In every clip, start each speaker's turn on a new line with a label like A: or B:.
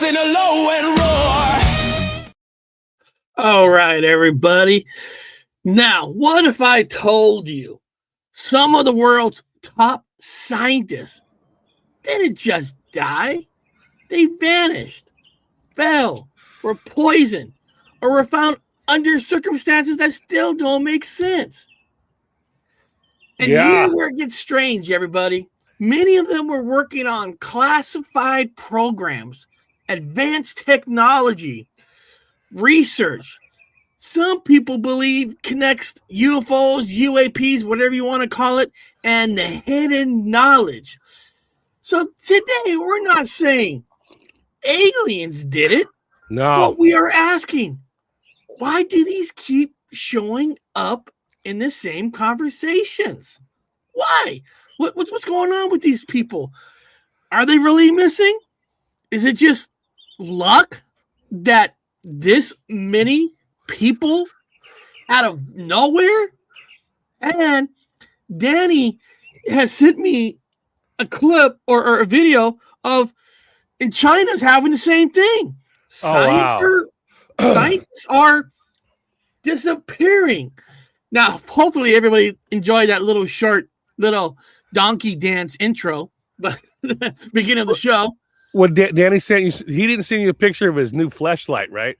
A: in a low and roar.
B: All right, everybody. Now, what if I told you some of the world's top scientists didn't just die? They vanished, fell, were poisoned, or were found under circumstances that still don't make sense. And here's where it gets strange, everybody. Many of them were working on classified programs, advanced technology, research. Some people believe connects UFOs, UAPs, whatever you want to call it, and the hidden knowledge. So today we're not saying aliens did it.
C: No.
B: But we are asking, why do these keep showing up in the same conversations? Why? What's going on with these people? Are they really missing? Is it just luck that this many people out of nowhere? And Danny has sent me a clip or a video of, and China's having the same thing. Scientists are disappearing. Now, hopefully everybody enjoyed that little donkey dance intro, but beginning of the show.
C: Well, Danny sent you, he didn't send you a picture of his new fleshlight, right?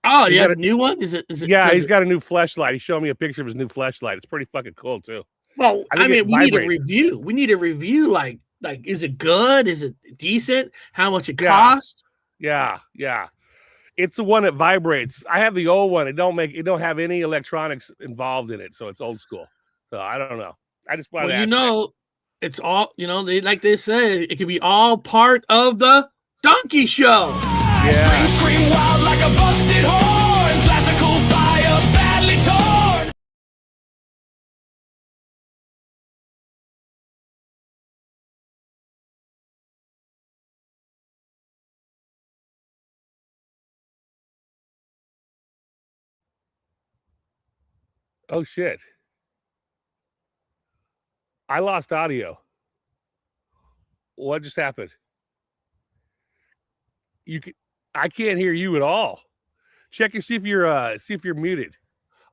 B: Oh, yeah, the new one? Is it?
C: Yeah, he's got a new fleshlight. He showed me a picture of his new fleshlight. It's pretty fucking cool, too.
B: Well, I mean, we need a review. We need a review, like, is it good? Is it decent? How much it costs?
C: Yeah. It's the one that vibrates. I have the old one. It don't have any electronics involved in it, so it's old school. So I don't know. I just wanted to ask
B: it's all, they say, it could be all part of the donkey show.
A: Yeah. Scream wild like a busted horn. Classical fire badly torn.
C: Oh shit. I lost audio. What just happened? I can't hear you at all. Check and see if you're muted.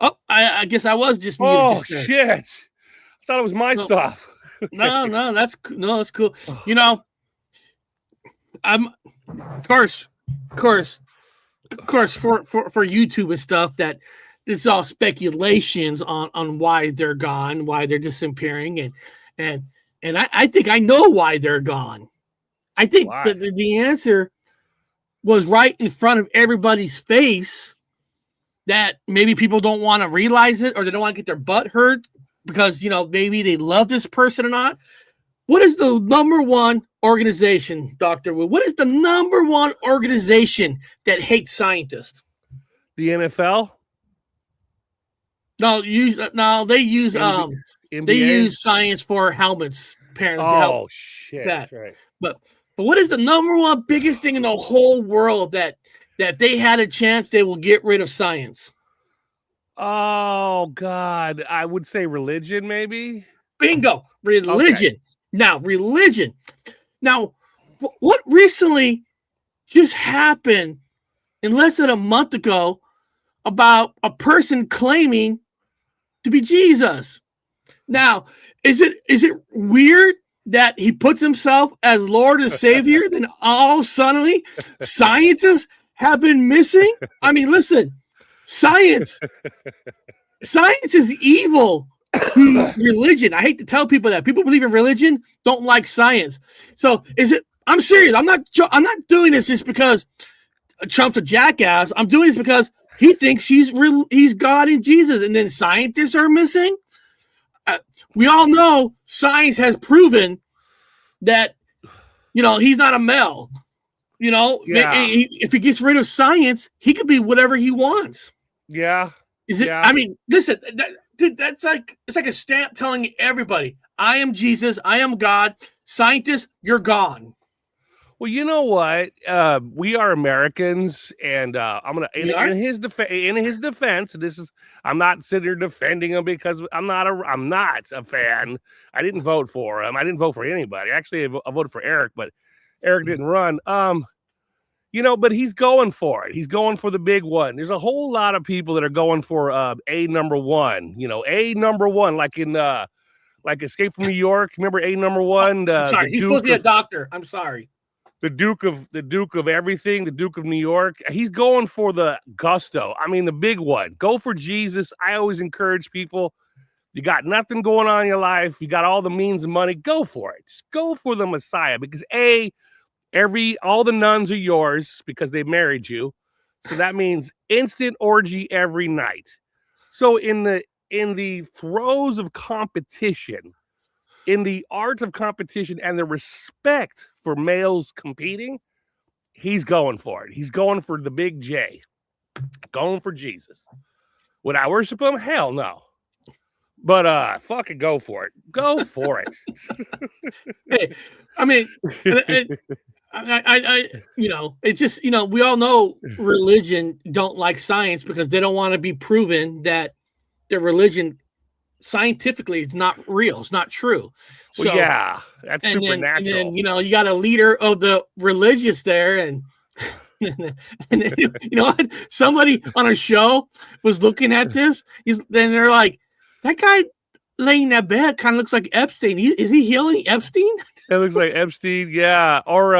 B: Oh, I guess I was just muted.
C: Oh shit! I thought it was my stuff.
B: No, that's cool. I'm of course for YouTube and stuff, that this is all speculations on why they're gone, why they're disappearing, and I think I know why they're gone. I think the answer was right in front of everybody's face, that maybe people don't want to realize it, or they don't want to get their butt hurt because, maybe they love this person or not. What is the number one organization, Dr. Wu? What is the number one organization that hates scientists?
C: The NFL?
B: No, they use they use science for helmets, apparently.
C: Oh shit.
B: That's
C: right.
B: But what is the number one biggest thing in the whole world that they had a chance they will get rid of science?
C: Oh God, I would say religion, maybe.
B: Bingo, religion. Okay. Now, religion. Now, what recently just happened in less than a month ago about a person claiming to be Jesus? Now, is it weird that he puts himself as Lord and Savior, then all suddenly scientists have been missing? I mean, listen, science is evil to religion. I hate to tell people that. People believe in religion, don't like science. So I'm serious. I'm not doing this just because Trump's a jackass. I'm doing this because he thinks he's God and Jesus, and then scientists are missing. We all know science has proven that, he's not a male. If he gets rid of science, he could be whatever he wants.
C: Yeah.
B: Is it? Yeah. I mean, listen, it's like a stamp telling everybody, I am Jesus, I am God. Scientists, you're gone.
C: Well, you know what? We are Americans, and I'm gonna in his defense. I'm not sitting here defending him because I'm not a fan. I didn't vote for him. I didn't vote for anybody. Actually, I voted for Eric, but Eric didn't run. But he's going for it. He's going for the big one. There's a whole lot of people that are going for A number one. A number one, like in like Escape from New York. Remember A number one?
B: I'm sorry, he's supposed to be a doctor. I'm sorry. The
C: Duke of everything, the Duke of New York. He's going for the gusto. I mean, the big one. Go for Jesus. I always encourage people. You got nothing going on in your life. You got all the means and money. Go for it. Just go for the Messiah, because all the nuns are yours because they married you. So that means instant orgy every night. So in the throes of competition, in the art of competition and the respect for males competing, he's going for it. He's going for the big J, going for Jesus. Would I worship him? Hell no. But fucking go for it. Go for it.
B: Hey, I mean, I it's just, we all know religion don't like science because they don't want to be proven that their religion scientifically is not real. It's not true. So
C: well, yeah, that's supernatural.
B: And then, you got a leader of the religious there, and what? Somebody on a show was looking at this. Then they're like, that guy laying in that bed kind of looks like Epstein. Is he healing Epstein?
C: It looks like Epstein, yeah, or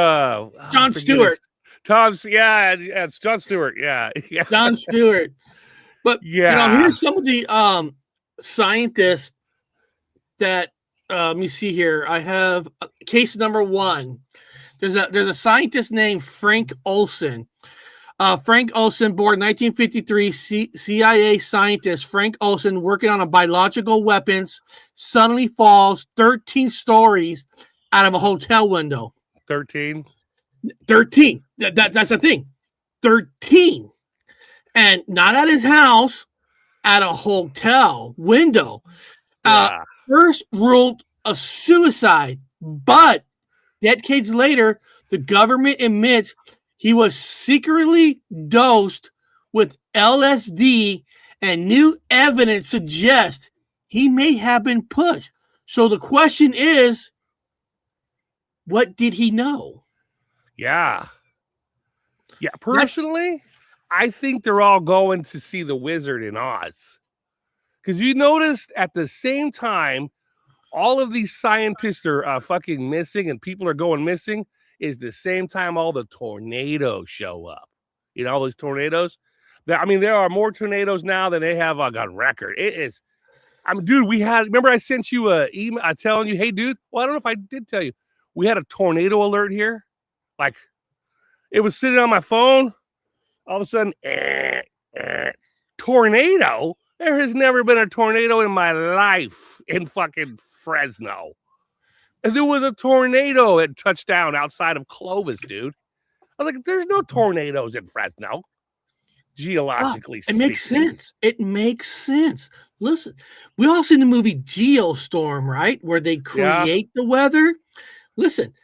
B: Jon Stewart.
C: It's Jon Stewart, yeah.
B: Jon Stewart. But here's some of the scientists that let me see here. I have case number 1. There's a scientist named Frank Olson. Frank Olson, born 1953, CIA scientist Frank Olson, working on a biological weapons, suddenly falls 13 stories out of a hotel window.
C: 13.
B: That's the thing. 13. And not at his house, at a hotel window. First ruled a suicide, but decades later, the government admits he was secretly dosed with LSD, and new evidence suggests he may have been pushed. So the question is, what did he know?
C: Yeah. Personally, I think they're all going to see the Wizard in Oz. Because you noticed at the same time, all of these scientists are fucking missing and people are going missing, is the same time all the tornadoes show up. All those tornadoes. There are more tornadoes now than they have on record. It is. Dude, remember I sent you an email telling you, hey, dude, well, I don't know if I did tell you, we had a tornado alert here. Like, it was sitting on my phone. All of a sudden, tornado? There has never been a tornado in my life in fucking Fresno. And there was a tornado that touched down outside of Clovis, dude. I was like, there's no tornadoes in Fresno. Geologically speaking.
B: It makes sense. Listen, we all seen the movie Geostorm, right? Where they create the weather. Listen,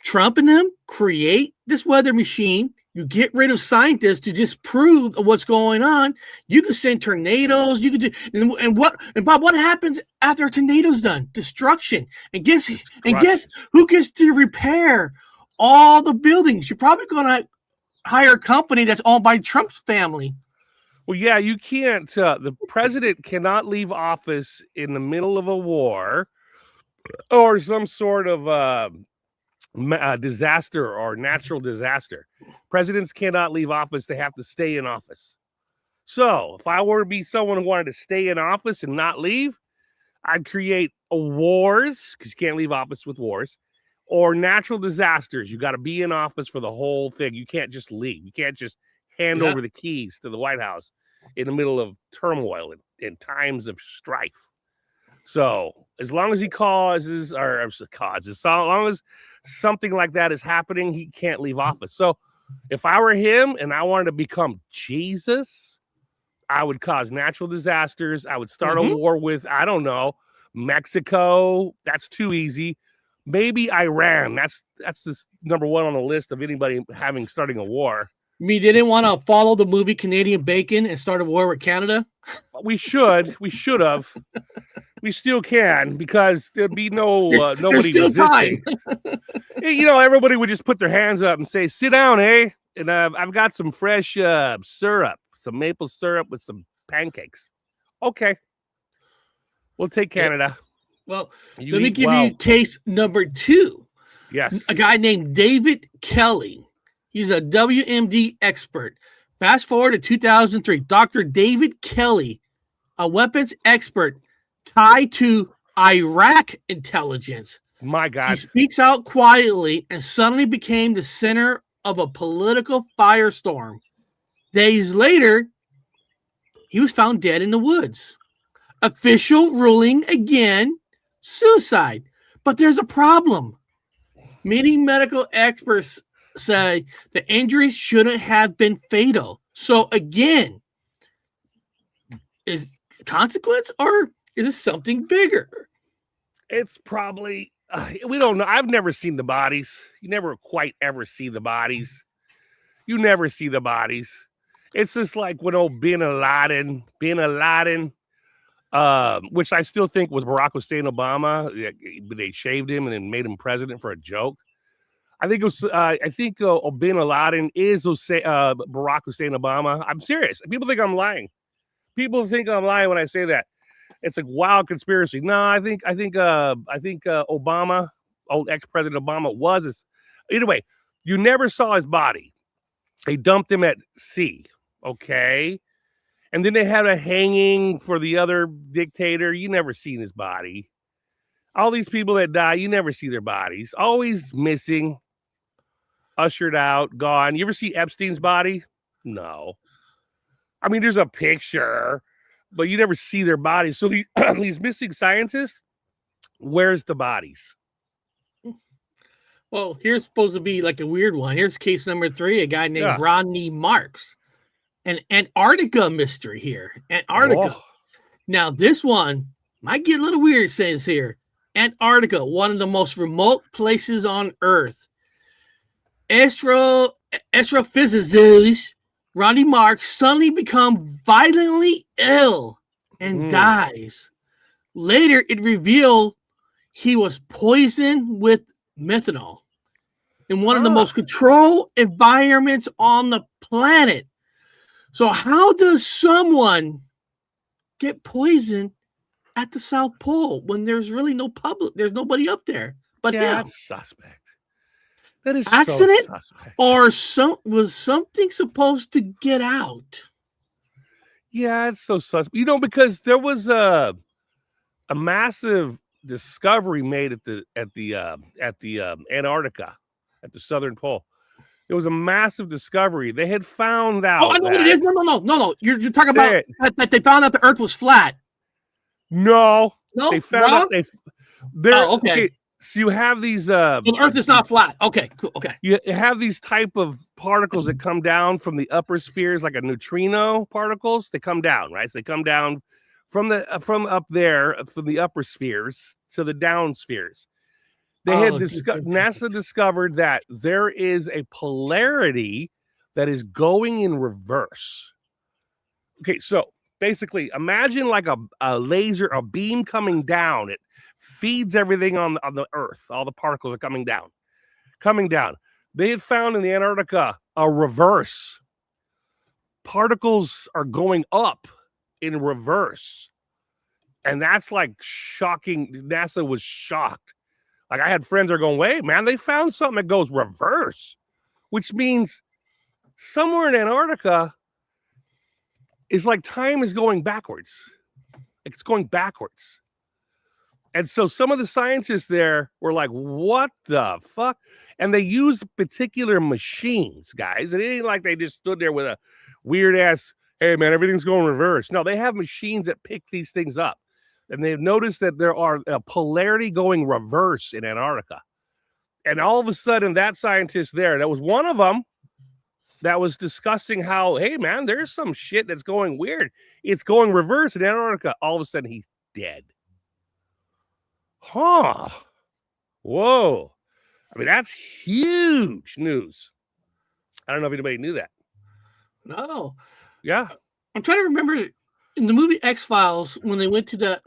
B: Trump and them create this weather machine. You get rid of scientists to disprove what's going on. You can send tornadoes. You can do, and Bob, what happens after a tornado's done? Destruction. And guess who gets to repair all the buildings? You're probably going to hire a company that's owned by Trump's family.
C: Well, yeah, you can't. The president cannot leave office in the middle of a war or some sort of disaster or natural disaster. Presidents cannot leave office. They have to stay in office. So if I were to be someone who wanted to stay in office and not leave, I'd create wars, because you can't leave office with wars, or natural disasters. You got to be in office for the whole thing. You can't just leave. You can't just hand over the keys to the White House in the middle of turmoil in times of strife. So as long as he as long as something like that is happening, he can't leave office. So if I were him and I wanted to become Jesus, I would cause natural disasters. I would start a war with, I don't know, Mexico. That's too easy. Maybe Iran. That's the number 1 on the list of anybody starting a war.
B: Me didn't want to follow the movie Canadian Bacon and start a war with Canada?
C: We should have. We still can, because there'd be nobody
B: still
C: resisting. everybody would just put their hands up and say, "Sit down, eh?" And I've got some fresh syrup, some maple syrup with some pancakes. Okay, we'll take Canada.
B: Well, let me give you case number 2.
C: Yes,
B: a guy named David Kelly. He's a WMD expert. Fast forward to 2003. Dr. David Kelly, a weapons expert tied to Iraq intelligence.
C: My God.
B: He speaks out quietly and suddenly became the center of a political firestorm. Days later, he was found dead in the woods. Official ruling again, suicide. But there's a problem. Many medical experts say the injuries shouldn't have been fatal. So again, is consequence or is it something bigger?
C: It's probably, we don't know. I've never seen the bodies. You never quite ever see the bodies. You never see the bodies. It's just like when old Bin Laden, which I still think was Barack Hussein Obama. They shaved him and then made him president for a joke. I think it was. I think Bin Laden is Barack Hussein Obama. I'm serious. People think I'm lying. People think I'm lying when I say that. It's like wild conspiracy. No, I think Obama, old ex-president Obama, was. Anyway, you never saw his body. They dumped him at sea. Okay. And then they had a hanging for the other dictator. You never seen his body. All these people that die, you never see their bodies. Always missing, ushered out, gone. You ever see Epstein's body? No. I mean, there's a picture, but you never see their bodies. So these missing scientists, where's the bodies?
B: Well, here's supposed to be like a weird one. Here's case number 3, a guy named Rodney Marks. An Antarctica mystery here. Antarctica.
C: Whoa.
B: Now, this one might get a little weird, it says here. Antarctica, one of the most remote places on Earth. Astrophysicist Rodney Marks suddenly becomes violently ill and dies. Later, it revealed he was poisoned with methanol in one of the most controlled environments on the planet. So how does someone get poisoned at the South Pole when there's really no public? There's nobody up there but him.
C: That's suspect. That is
B: accident,
C: so suspect.
B: Or was something supposed to get out?
C: Yeah, it's so suspect. Because there was a massive discovery made at the Antarctica, at the Southern Pole. It was a massive discovery. They had found out.
B: Oh, I know what it is. No. You're talking about that they found out the Earth was flat.
C: No. They found out
B: okay.
C: So you have these.
B: So the Earth is not flat. Okay, cool. Okay.
C: You have these type of particles that come down from the upper spheres, like a neutrino particles. They come down, right? So they come down from up there, from the upper spheres to the down spheres. NASA discovered that there is a polarity that is going in reverse. Okay, so basically, imagine like a laser, a beam coming down. It feeds everything on the Earth. All the particles are coming down. They had found in the Antarctica a reverse. Particles are going up in reverse. And that's like shocking. NASA was shocked. Like I had friends that are going, wait, man, they found something that goes reverse, which means somewhere in Antarctica is like time is going backwards. It's going backwards. And so some of the scientists there were like, what the fuck? And they used particular machines, guys. And it ain't like they just stood there with a weird ass, hey, man, everything's going reverse. No, they have machines that pick these things up. And they've noticed that there are a polarity going reverse in Antarctica. And all of a sudden, that scientist there, that was one of them that was discussing how, hey, man, there's some shit that's going weird. It's going reverse in Antarctica. All of a sudden, he's dead. Huh. Whoa. I mean, that's huge news. I don't know if anybody knew that.
B: No.
C: Yeah.
B: I'm trying to remember in the movie X-Files when they went to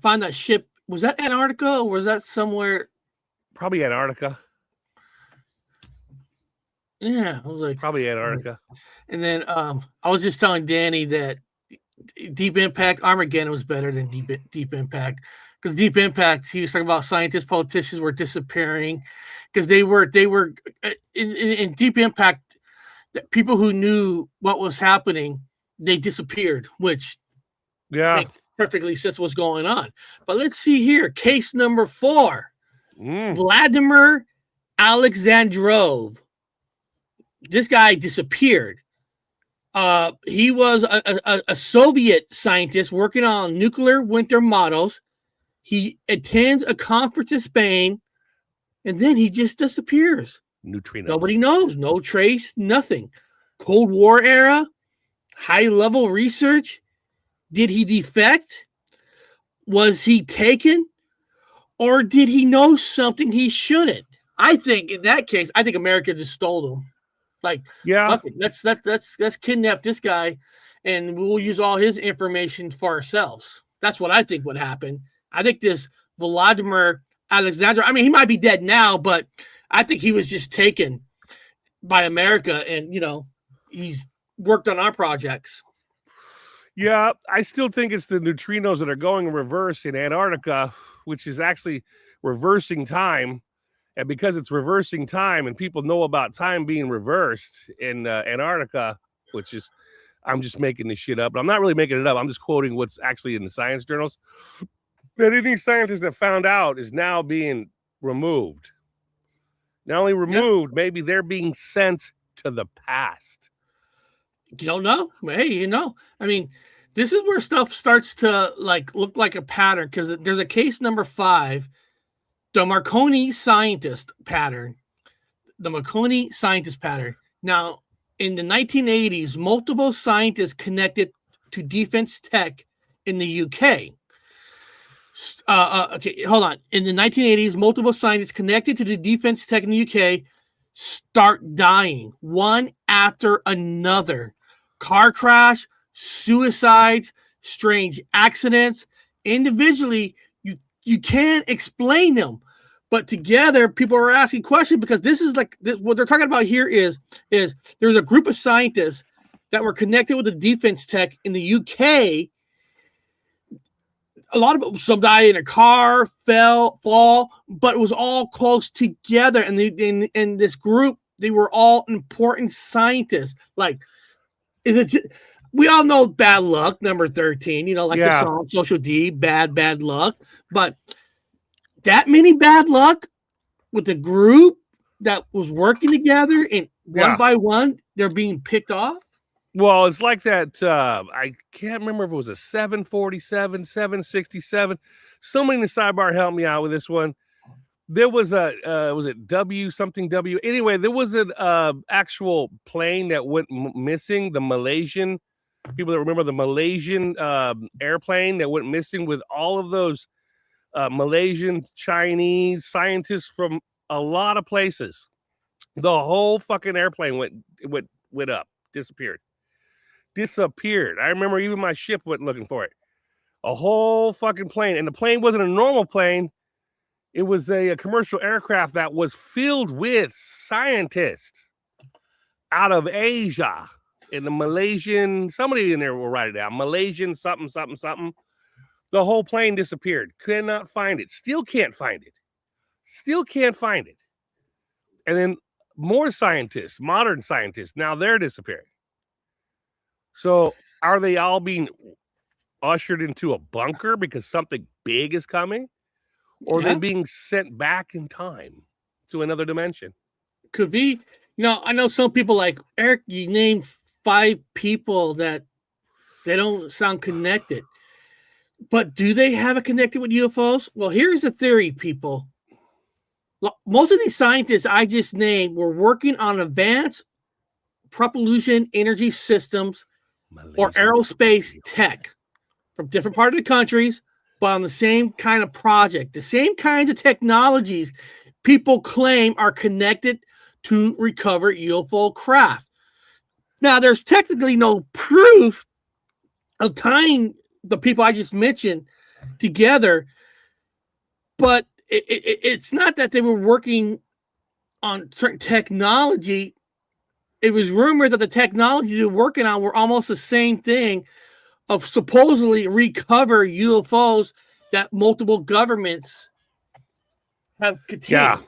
B: find that ship. Was that Antarctica or was that somewhere
C: Probably Antarctica.
B: Yeah, I was like,
C: Probably Antarctica.
B: And then I was just telling Danny that Deep Impact Armageddon was better than Deep Impact, because Deep Impact, he was talking about scientists, politicians were disappearing because they were in Deep Impact, people who knew what was happening, they disappeared, which makes perfectly sense what's going on. But let's see here, case number 4, Vladimir Alexandrov. This guy disappeared. He was a Soviet scientist working on nuclear winter models. He attends a conference in Spain, and then he just disappears.
C: Neutrinos.
B: Nobody knows. No trace, nothing. Cold War era, high-level research. Did he defect? Was he taken? Or did he know something he shouldn't? I think in that case, I think America just stole him. Like, let's kidnap this guy, and we'll use all his information for ourselves. That's what I think would happen. I think this Vladimir Alexander, I mean, he might be dead now, but I think he was just taken by America, and he's worked on our projects.
C: Yeah, I still think it's the neutrinos that are going in reverse in Antarctica, which is actually reversing time. And because it's reversing time and people know about time being reversed in Antarctica, which is, I'm just making this shit up, but I'm not really making it up. I'm just quoting what's actually in the science journals, that any scientist that found out is now being removed. Not only removed, maybe they're being sent to the past.
B: You don't know? Hey, I mean, this is where stuff starts to look like a pattern, because there's a case number 5, the Marconi scientist pattern. The Marconi scientist pattern. Now, in the 1980s, multiple scientists connected to defense tech in the UK. Okay, hold on. In the 1980s, multiple scientists connected to the defense tech in the UK start dying, one after another. Car crash, suicides, strange accidents. Individually, you can't explain them, but together people are asking questions, because this is what they're talking about here is there's a group of scientists that were connected with the defense tech in the UK. A lot of them, some died in a car, fall, but it was all close together. And in this group, they were all important scientists. We all know bad luck, number 13, the song Social D, bad luck. But that many bad luck with the group that was working together, and one by one, they're being picked off.
C: Well, it's like that. I can't remember if it was a 747, 767. Somebody in the sidebar help me out with this one. There was was it W something W? Anyway, there was an actual plane that went missing. The Malaysian, people that remember the Malaysian airplane that went missing, with all of those Malaysian, Chinese scientists from a lot of places. The whole fucking airplane went up, disappeared. I remember even my ship went looking for it. A whole fucking plane, and the plane wasn't a normal plane. It was a commercial aircraft that was filled with scientists out of Asia. And the Malaysian, somebody in there will write it down. Malaysian something. The whole plane disappeared. Could not find it. Still can't find it. And then more scientists, modern scientists, now they're disappearing. So are they all being ushered into a bunker because something big is coming? Or are they being sent back in time to another dimension?
B: Could be. I know some people like, Eric, you name 5 people that they don't sound connected. But do they have it connected with UFOs? Well, here's the theory, people. Most of these scientists I just named were working on advanced propulsion energy systems or aerospace tech from different parts of the countries, but on the same kind of project. The same kinds of technologies people claim are connected to recover UFO craft. Now, there's technically no proof of tying the people I just mentioned together, but it's not that they were working on certain technology. It was rumored that the technology they were working on were almost the same thing of supposedly recover UFOs that multiple governments have contained.
C: Yeah.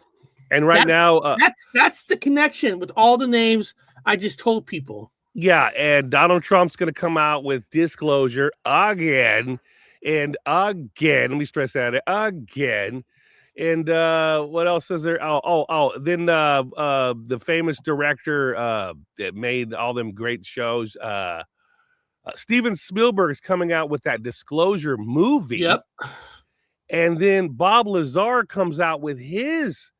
C: And now
B: that's the connection with all the names I just told people.
C: Yeah, and Donald Trump's going to come out with disclosure again and again. Let me stress that again. And what else is there? Then the famous director that made all them great shows, Steven Spielberg, is coming out with that Disclosure movie.
B: Yep.
C: And then Bob Lazar comes out with his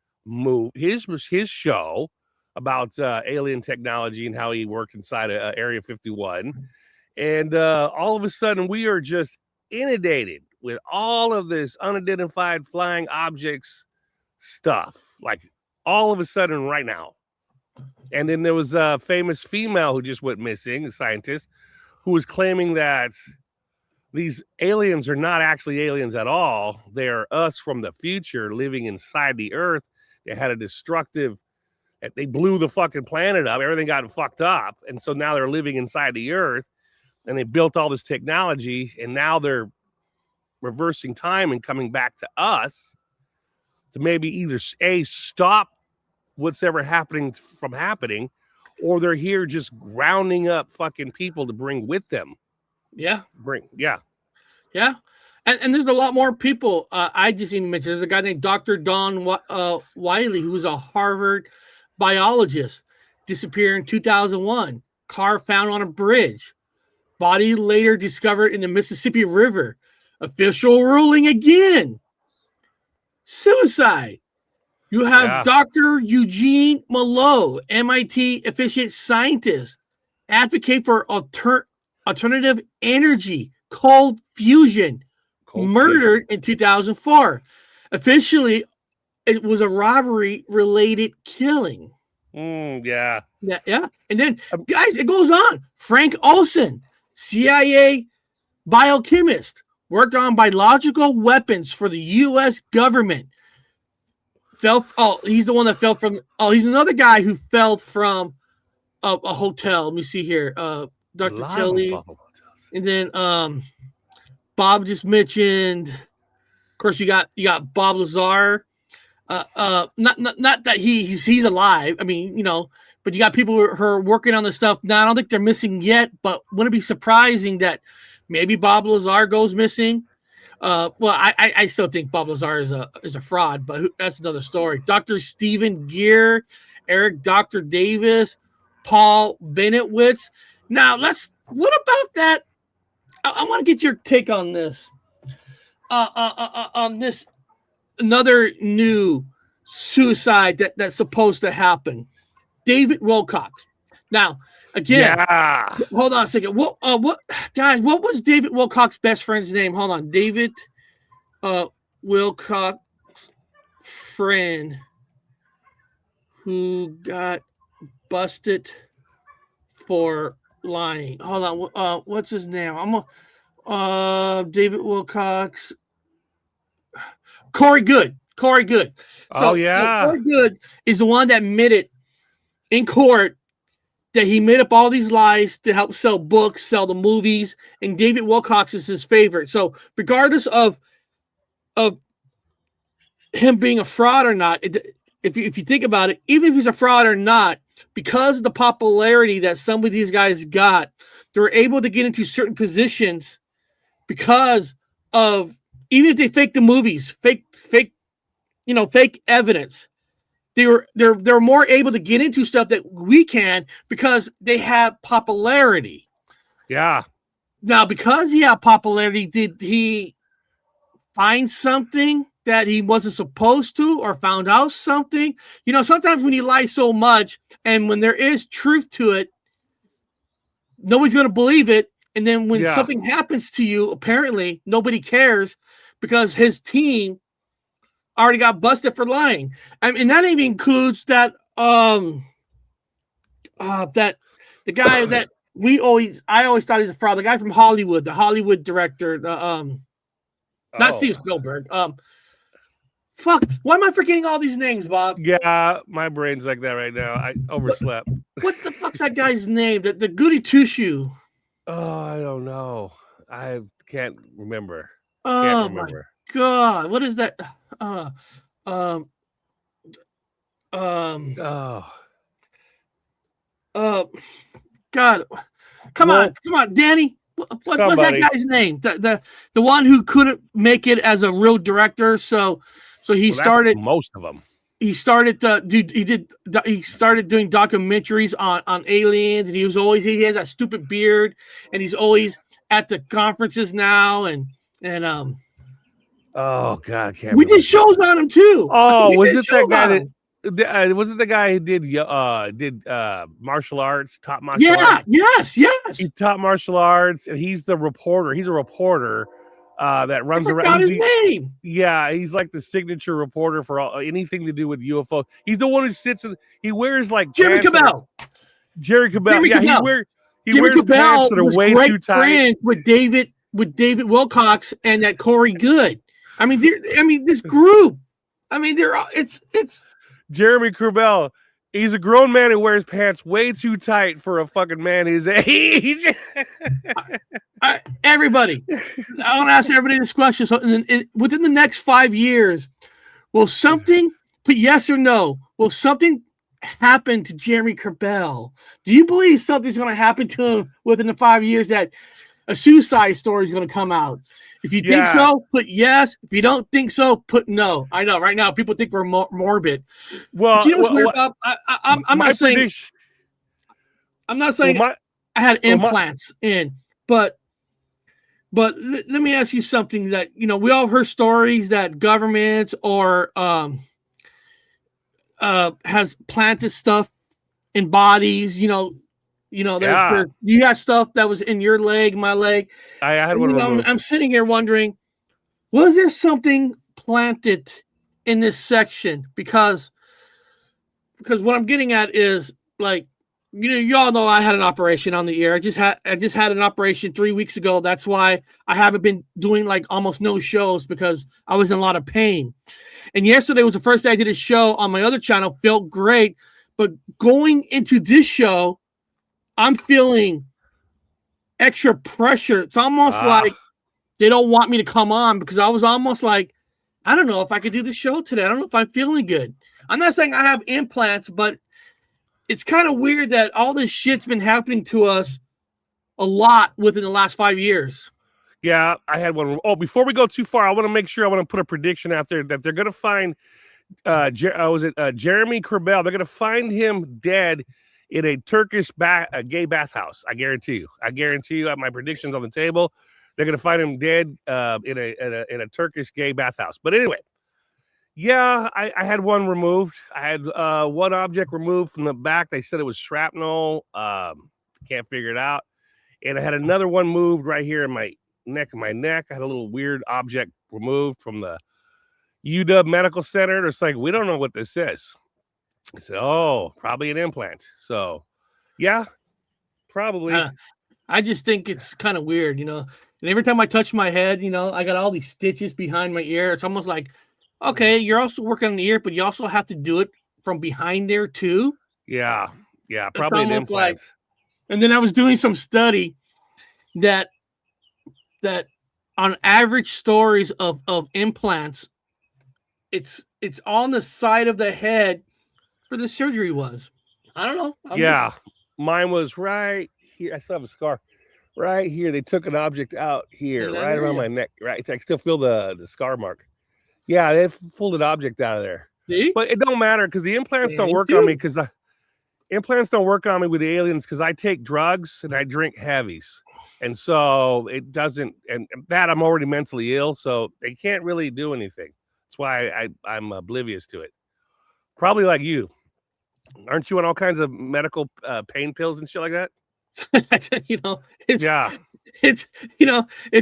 C: show about alien technology and how he worked inside Area 51. And all of a sudden, we are just inundated with all of this unidentified flying objects stuff, like all of a sudden right now. And then there was a famous female who just went missing, a scientist, who was claiming that these aliens are not actually aliens at all. They're us from the future living inside the Earth. They had a destructive, they blew the fucking planet up. Everything got fucked up. And so now they're living inside the Earth, and they built all this technology, and now they're reversing time and coming back to us to maybe either stop what's ever happening from happening, or they're here just rounding up fucking people to bring with them.
B: Yeah.
C: Yeah.
B: And there's a lot more people. I just even mentioned there's a guy named Dr. Don Wiley, who was a Harvard biologist, disappeared in 2001. Car found on a bridge. Body later discovered in the Mississippi River. Official ruling again. Suicide. You have Dr. Eugene Malot, MIT efficient scientist, advocate for alternative energy, cold fusion, murdered in 2004. Officially, it was a robbery-related killing.
C: Yeah.
B: And then, guys, it goes on. Frank Olson, CIA biochemist, worked on biological weapons for the U.S. government. He's the one that fell from. He's another guy who fell from a hotel. Let me see here. Dr. Kelly. And then Bob just mentioned. Of course, you got Bob Lazar. Not that he's alive. I mean, but you got people who are working on this stuff now. I don't think they're missing yet, but wouldn't it be surprising that maybe Bob Lazar goes missing? I still think Bob Lazar is a fraud, but that's another story. Dr. Stephen Gear, Eric Dr. Davis, Paul Bennettwitz. Now what about that? I want to get your take on this. On this another new suicide that's supposed to happen. David Wilcox. Now, again, hold on a second. What guys, what was David Wilcox's best friend's name? Hold on. David Wilcox friend who got busted for lying. Hold on. What's his name? David Wilcox. Corey Good. So Corey Good is the one that admitted in court that he made up all these lies to help sell books, sell the movies, and David Wilcox is his favorite. So regardless of him being a fraud or not, if you think about it, even if he's a fraud or not, because of the popularity that some of these guys got, they were able to get into certain positions because of, even if they fake the movies, fake evidence, they're more able to get into stuff that we can because they have popularity.
C: Yeah.
B: Now, because he had popularity, did he find something that he wasn't supposed to, or found out something? Sometimes when you lie so much and when there is truth to it, nobody's going to believe it. And then when something happens to you, apparently nobody cares because his team already got busted for lying. And that even includes that that the guy that I always thought he was a fraud, the guy from Hollywood, the Hollywood director, not Steve Spielberg, Fuck. Why am I forgetting all these names, Bob?
C: Yeah, my brain's like that right now. I overslept.
B: What the fuck's that guy's name? The goody two shoe.
C: Oh, I don't know. I can't remember.
B: Oh my God. What is that?
C: Oh.
B: God. Come on, Danny. What's that guy's name? The one who couldn't make it as a real director, so he started
C: most of them.
B: He started he started doing documentaries on aliens, and he has that stupid beard, and he's always at the conferences now, and
C: oh God, I can't.
B: We did shows on him too.
C: Oh, was it that guy that was it the guy who did martial arts, top martial arts?
B: Yes.
C: He taught martial arts, and he's the reporter. He's a reporter that runs around.
B: I forgot his name.
C: Yeah, he's like the signature reporter for anything to do with UFO. He's the one who sits and he wears like
B: Jerry Cabell.
C: Jerry Cabell. He wears
B: Cabell
C: pants that are way too tight.
B: With David Wilcox and that Corey Good. I mean, this group. I mean, it's
C: Jeremy Cabell. He's a grown man who wears pants way too tight for a fucking man his age.
B: Everybody, I want to ask everybody this question. So, within the next 5 years, will something, put yes or no, will something happen to Jeremy Cabell? Do you believe something's going to happen to him within the 5 years, that a suicide story is going to come out? If you think so, put yes. If you don't think so, put no. I know right now people think we're morbid.
C: Well,
B: but you know what's weird, Bob? I'm not saying I had implants in, but let me ask you something that, we all heard stories that governments or has planted stuff in bodies, you got stuff that was in your leg, my leg.
C: I had one.
B: I'm sitting here wondering, was there something planted in this section? Because what I'm getting at is, like, you all know I had an operation on the ear. I just had an operation 3 weeks ago. That's why I haven't been doing like almost no shows, because I was in a lot of pain. And yesterday was the first day I did a show on my other channel. Felt great, but going into this show, I'm feeling extra pressure. It's almost like they don't want me to come on, because I was almost like, I don't know if I could do the show today. I don't know if I'm feeling good. I'm not saying I have implants, but it's kind of weird that all this shit's been happening to us a lot within the last 5 years.
C: Yeah, I had one. Oh, before we go too far, I want to make sure, I want to put a prediction out there that they're going to find Jeremy Cabell. They're going to find him dead in a Turkish gay bathhouse. I guarantee you. I have my predictions on the table. They're going to find him dead in a Turkish gay bathhouse. But anyway, yeah, I had one removed. I had one object removed from the back. They said it was shrapnel. Can't figure it out. And I had another one moved right here in my neck. I had a little weird object removed from the UW Medical Center. It's like, we don't know what this is. I said, oh, probably an implant. So, yeah, probably.
B: I just think it's kind of weird, And every time I touch my head, I got all these stitches behind my ear. It's almost like, okay, you're also working on the ear, but you also have to do it from behind there too.
C: Yeah, probably an implant.
B: And then I was doing some study that on average stories of implants, it's on the side of the head where the surgery was. I don't know.
C: Mine was right here. I still have a scar right here. They took an object out here, right around my neck. Right, I still feel the scar mark. Yeah, they pulled an object out of there.
B: See?
C: But it don't matter, because the implants don't work on me. Because implants don't work on me with the aliens, because I take drugs and I drink heavies, and so it doesn't. And that I'm already mentally ill, so they can't really do anything. That's why I'm oblivious to it. Probably like you. Aren't you on all kinds of medical pain pills and shit like that?
B: It's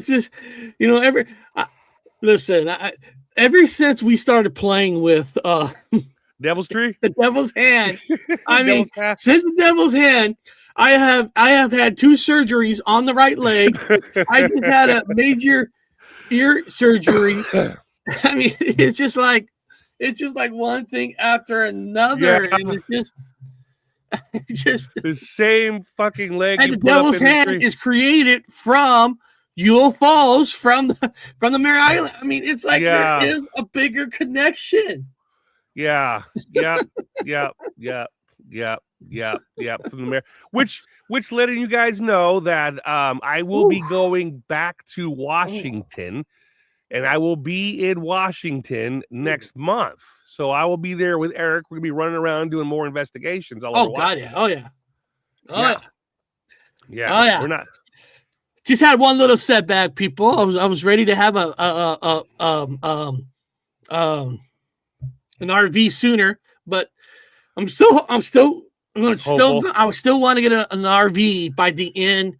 B: just, listen, ever since we started playing with
C: Devil's Tree,
B: the Devil's Hand, since the Devil's Hand, I have had 2 surgeries on the right leg. I just had a major ear surgery. I mean, it's just like, it's just like one thing after another, and it's just
C: the same fucking leg.
B: And the devil's hand is created from UFOs from the Mare Island. I mean, it's like there is a bigger connection.
C: Yeah. From the Mare, which letting you guys know that I will be going back to Washington, and I will be in Washington next month. So I will be there with Eric. We're gonna be running around doing more investigations all over Washington.
B: Oh yeah.
C: We're not.
B: Just had one little setback, people. I was ready to have an RV sooner, but I still want to get an RV by the end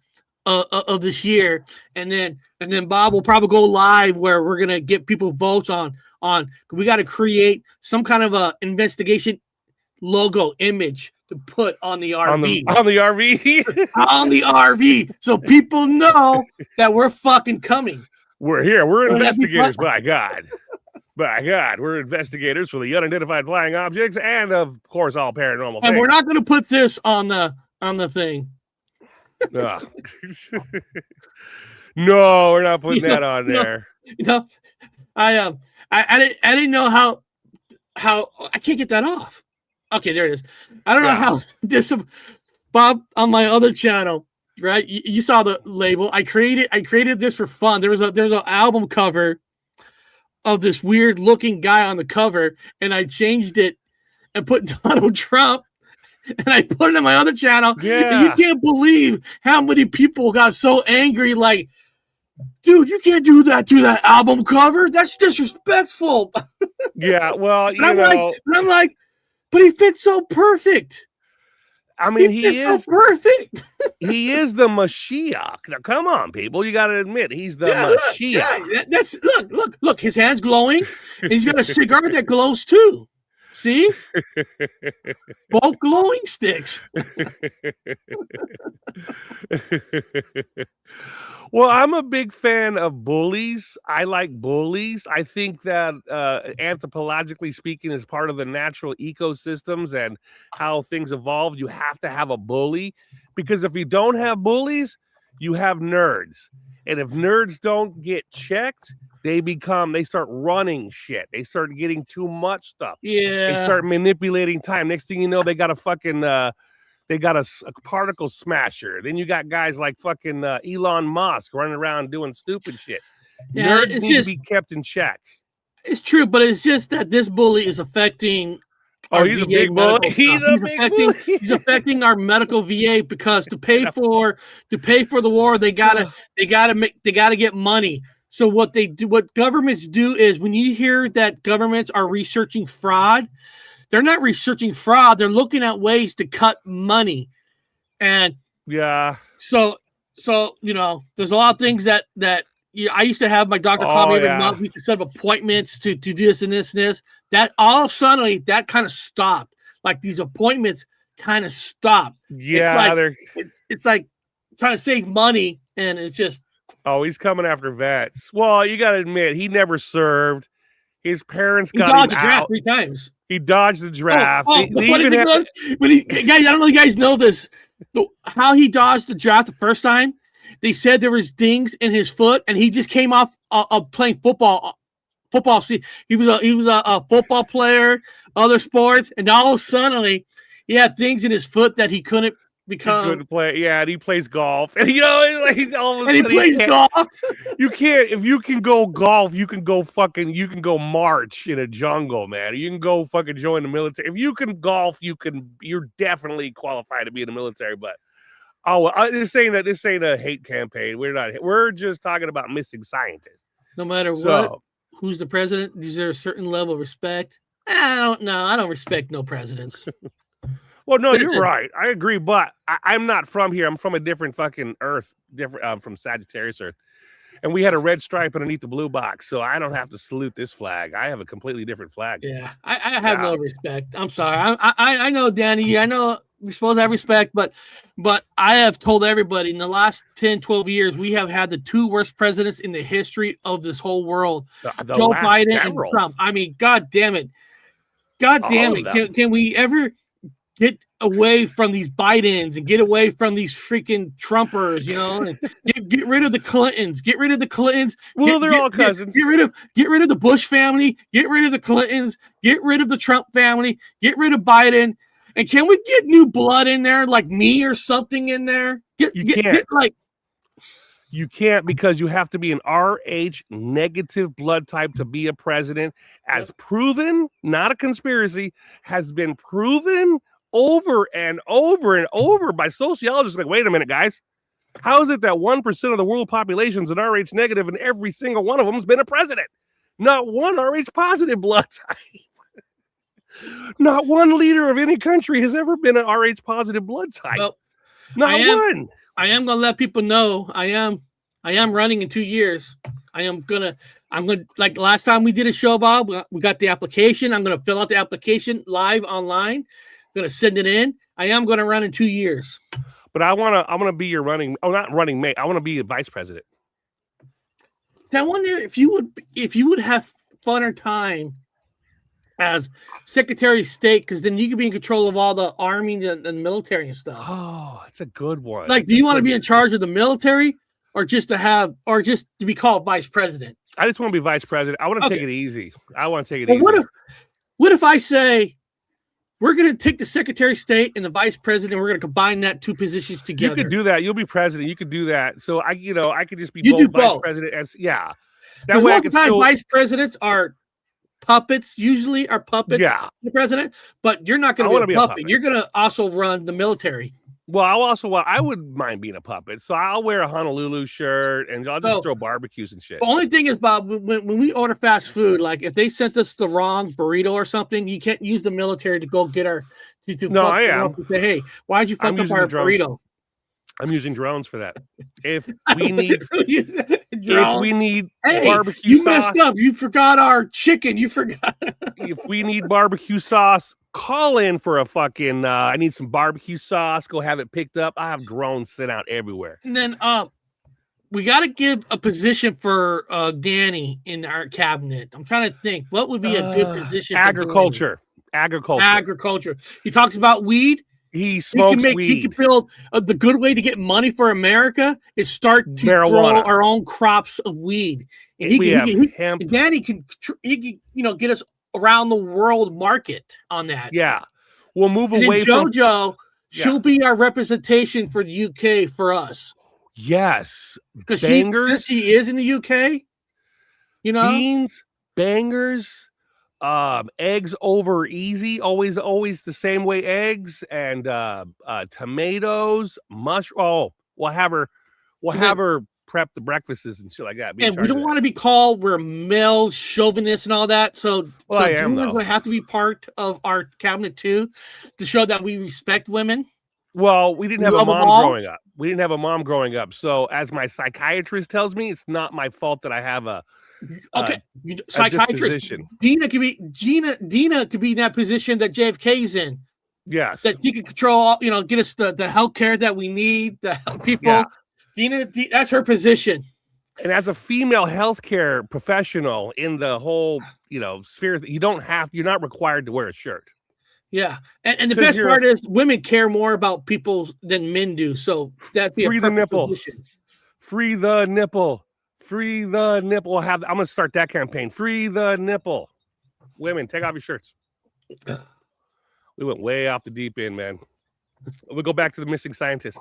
B: of this year, and then Bob will probably go live where we're gonna get people votes on. We got to create some kind of a investigation logo image to put on the RV.
C: On the RV.
B: On the RV. So people know that we're fucking coming.
C: We're here. We're investigators, by God. By God. We're investigators for the unidentified flying objects and, of course, all paranormal things.
B: And we're not going to put this on the thing.
C: No, we're not putting that on there.
B: I didn't know how I can't get that off. Okay, there it is. I don't know how this Bob on my other channel, right? You saw the label. I created this for fun. There's an album cover of this weird looking guy on the cover, and I changed it and put Donald Trump, and I put it on my other channel.
C: Yeah.
B: And you can't believe how many people got so angry, like, dude, you can't do that to that album cover. That's disrespectful.
C: Yeah, well,
B: I'm like, but he fits so perfect.
C: I mean, he is
B: so perfect.
C: He is the Mashiach. Now, come on, people. You got to admit, he's the Mashiach.
B: That's look. His hand's glowing, and he's got a cigar that glows too. See, both glowing sticks.
C: Well, I'm a big fan of bullies. I like bullies. I think that anthropologically speaking, is part of the natural ecosystems and how things evolved. You have to have a bully, because if you don't have bullies, you have nerds. And if nerds don't get checked, they start running shit. They start getting too much stuff.
B: Yeah.
C: They start manipulating time. Next thing you know, they got a fucking... they got a particle smasher. Then you got guys like fucking Elon Musk running around doing stupid shit.
B: Yeah,
C: Nerds need to be kept in check.
B: It's true, but it's just that this bully is affecting.
C: He's a big bully. He's
B: affecting our medical VA, because to pay for the war, they gotta get money. So what governments do is, when you hear that governments are researching fraud, they're not researching fraud. They're looking at ways to cut money. And so there's a lot of things that I used to have my doctor call me every month. We used to set up appointments to do this and this and this. That all of a sudden that kind of stopped. Like, these appointments kind of stopped.
C: Yeah,
B: it's like trying to save money, and it's just.
C: Oh, he's coming after vets. Well, you got to admit, he never served. His parents got
B: dodged
C: him
B: the draft
C: out
B: 3 times.
C: He dodged the draft.
B: Guys, I don't know if you guys know this. How he dodged the draft the first time, they said there was dings in his foot, and he just came off of playing football. See, he was a football player, other sports, and all of a sudden he had things in his foot that he couldn't become.
C: He couldn't play. Yeah, and he plays golf, and he's all of a sudden
B: he plays golf.
C: You can't. If you can go golf, you can go march in a jungle, man. You can go fucking join the military. If you can golf, you're definitely qualified to be in the military. But this ain't a hate campaign. We're just talking about missing scientists.
B: No matter what, who's the president? Is there a certain level of respect? I don't know. I don't respect no presidents.
C: Well, no, you're right. I agree, but I'm not from here. I'm from a different fucking Earth, from Sagittarius Earth. And we had a red stripe underneath the blue box, so I don't have to salute this flag. I have a completely different flag.
B: Yeah, I have no respect. I'm sorry. I know, Danny. I know we're supposed to have respect, but I have told everybody in the last 10, 12 years, we have had the 2 worst presidents in the history of this whole world. Joe Biden and Trump. I mean, God damn it. God damn it. Can we ever get away from these Bidens and get away from these freaking Trumpers, and get rid of the Clintons. Get rid of the Clintons.
C: Well, they're all cousins.
B: Get rid of the Bush family. Get rid of the Clintons. Get rid of the Trump family. Get rid of Biden. And can we get new blood in there, like me or something in there?
C: You can't, because you have to be an RH negative blood type to be a president, as proven, not a conspiracy, has been proven over and over and over by sociologists. Like, wait a minute, guys. How is it that 1% of the world population is an RH negative and every single one of them has been a president? Not one RH positive blood type. Not one leader of any country has ever been an RH positive blood type. Well, not one.
B: I am gonna let people know I am running in 2 years. I'm gonna like last time we did a show, Bob. We got the application. I'm gonna fill out the application live online. I'm gonna send it in. I am gonna run in 2 years.
C: But I wanna be your not running mate. I want to be a vice president.
B: I wonder if you would have funner time as Secretary of State, because then you could be in control of all the army and military and stuff.
C: Oh, that's a good one.
B: Like, do you want to be in charge of the military, or just to be called vice president?
C: I just want to be vice president. I want to take it easy. Easy.
B: What if I say we're going to take the Secretary of State and the vice president, we're going to combine that two positions together?
C: You could do that. You'll be president. You could do that. So I could just be
B: both
C: vice president. Yeah.
B: That way, vice presidents are puppets. Usually, are puppets.
C: Yeah.
B: The president, but you're not going to be a puppet. You're going to also run the military.
C: Well, I wouldn't mind being a puppet. So I'll wear a Honolulu shirt and I'll just throw barbecues and shit.
B: The only thing is, Bob, when we order fast food, like if they sent us the wrong burrito or something, you can't use the military to go get our.
C: I am.
B: Say, hey, why'd you fuck up our burrito?
C: I'm using drones for that. If we need barbecue
B: you
C: sauce,
B: messed up. You forgot our chicken. You forgot.
C: If we need barbecue sauce, call in for a fucking. I need some barbecue sauce. Go have it picked up. I have drones sent out everywhere.
B: And then we got to give a position for Danny in our cabinet. I'm trying to think what would be a good position.
C: Agriculture.
B: He talks about weed.
C: He smokes weed.
B: He can build the good way to get money for America is start to
C: marijuana.
B: Grow our own crops of weed. And Danny can get us around the world market on that.
C: Yeah, we'll move away
B: from JoJo. She'll be our representation for the UK for us.
C: Yes,
B: because since he is in the UK,
C: beans, bangers. Eggs over easy, always the same way eggs, and tomatoes, mushroom. We'll have her prep the breakfasts and shit like that.
B: And we don't want to be called we're male chauvinists and all that. So women would have to be part of our cabinet too, to show that we respect women.
C: Well, we didn't have a mom growing up. So as my psychiatrist tells me, it's not my fault that I have a
B: psychiatrist. Dina could be in that position that JFK's in.
C: Yes,
B: that she can control. Get us the healthcare that we need. The people. Yeah. Dina, that's her position.
C: And as a female healthcare professional in the whole sphere, you're not required to wear a shirt.
B: Yeah, and the best part is women care more about people than men do. So that'd be
C: free the nipple. Position. Free the nipple. Free the nipple. I'm going to start that campaign. Free the nipple. Women, take off your shirts. We went way off the deep end, man. We'll go back to the missing scientist.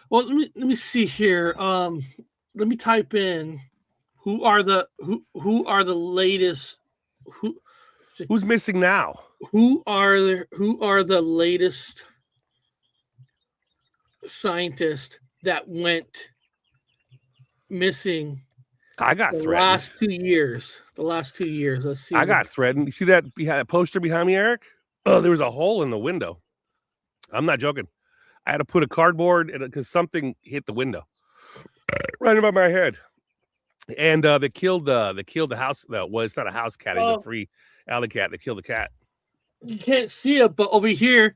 B: Well, let me see here. Let me type in who are the latest
C: who's missing now?
B: Who are the latest scientists that went missing?
C: I got threatened.
B: The last 2 years. Let's see.
C: I got threatened. You see that poster behind me, Eric? Oh, there was a hole in the window. I'm not joking. I had to put a cardboard because something hit the window right above my head, and they killed the house. Well, it's not a house cat; it's a free alley cat. They killed the cat.
B: You can't see it, but over here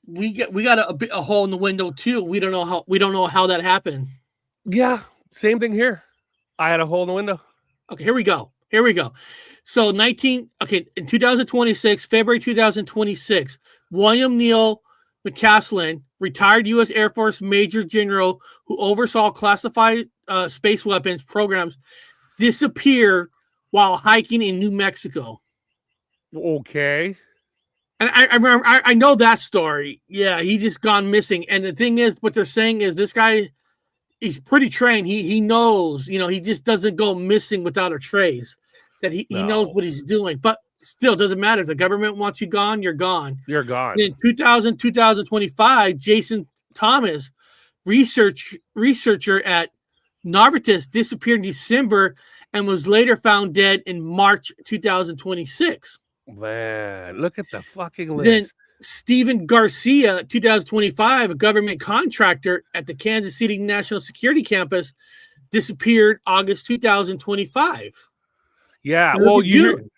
B: we got a hole in the window too. We don't know how that happened.
C: Yeah, same thing here. I had a hole in the window.
B: Okay, here we go. So in 2026, February 2026, William Neal McCaslin, retired U.S. Air Force Major General who oversaw classified space weapons programs, disappeared while hiking in New Mexico.
C: Okay.
B: And I know that story. Yeah, he just gone missing. And the thing is, what they're saying is this guy, he's pretty trained. He knows, he just doesn't go missing without a trace. That he knows what he's doing. But still, doesn't matter. If the government wants you gone, you're gone.
C: You're gone.
B: In 2025, Jason Thomas, researcher at Novartis, disappeared in December and was later found dead in March 2026.
C: Man, look at the fucking list.
B: Then Stephen Garcia, 2025, a government contractor at the Kansas City National Security Campus, disappeared August 2025.
C: Yeah, well, did you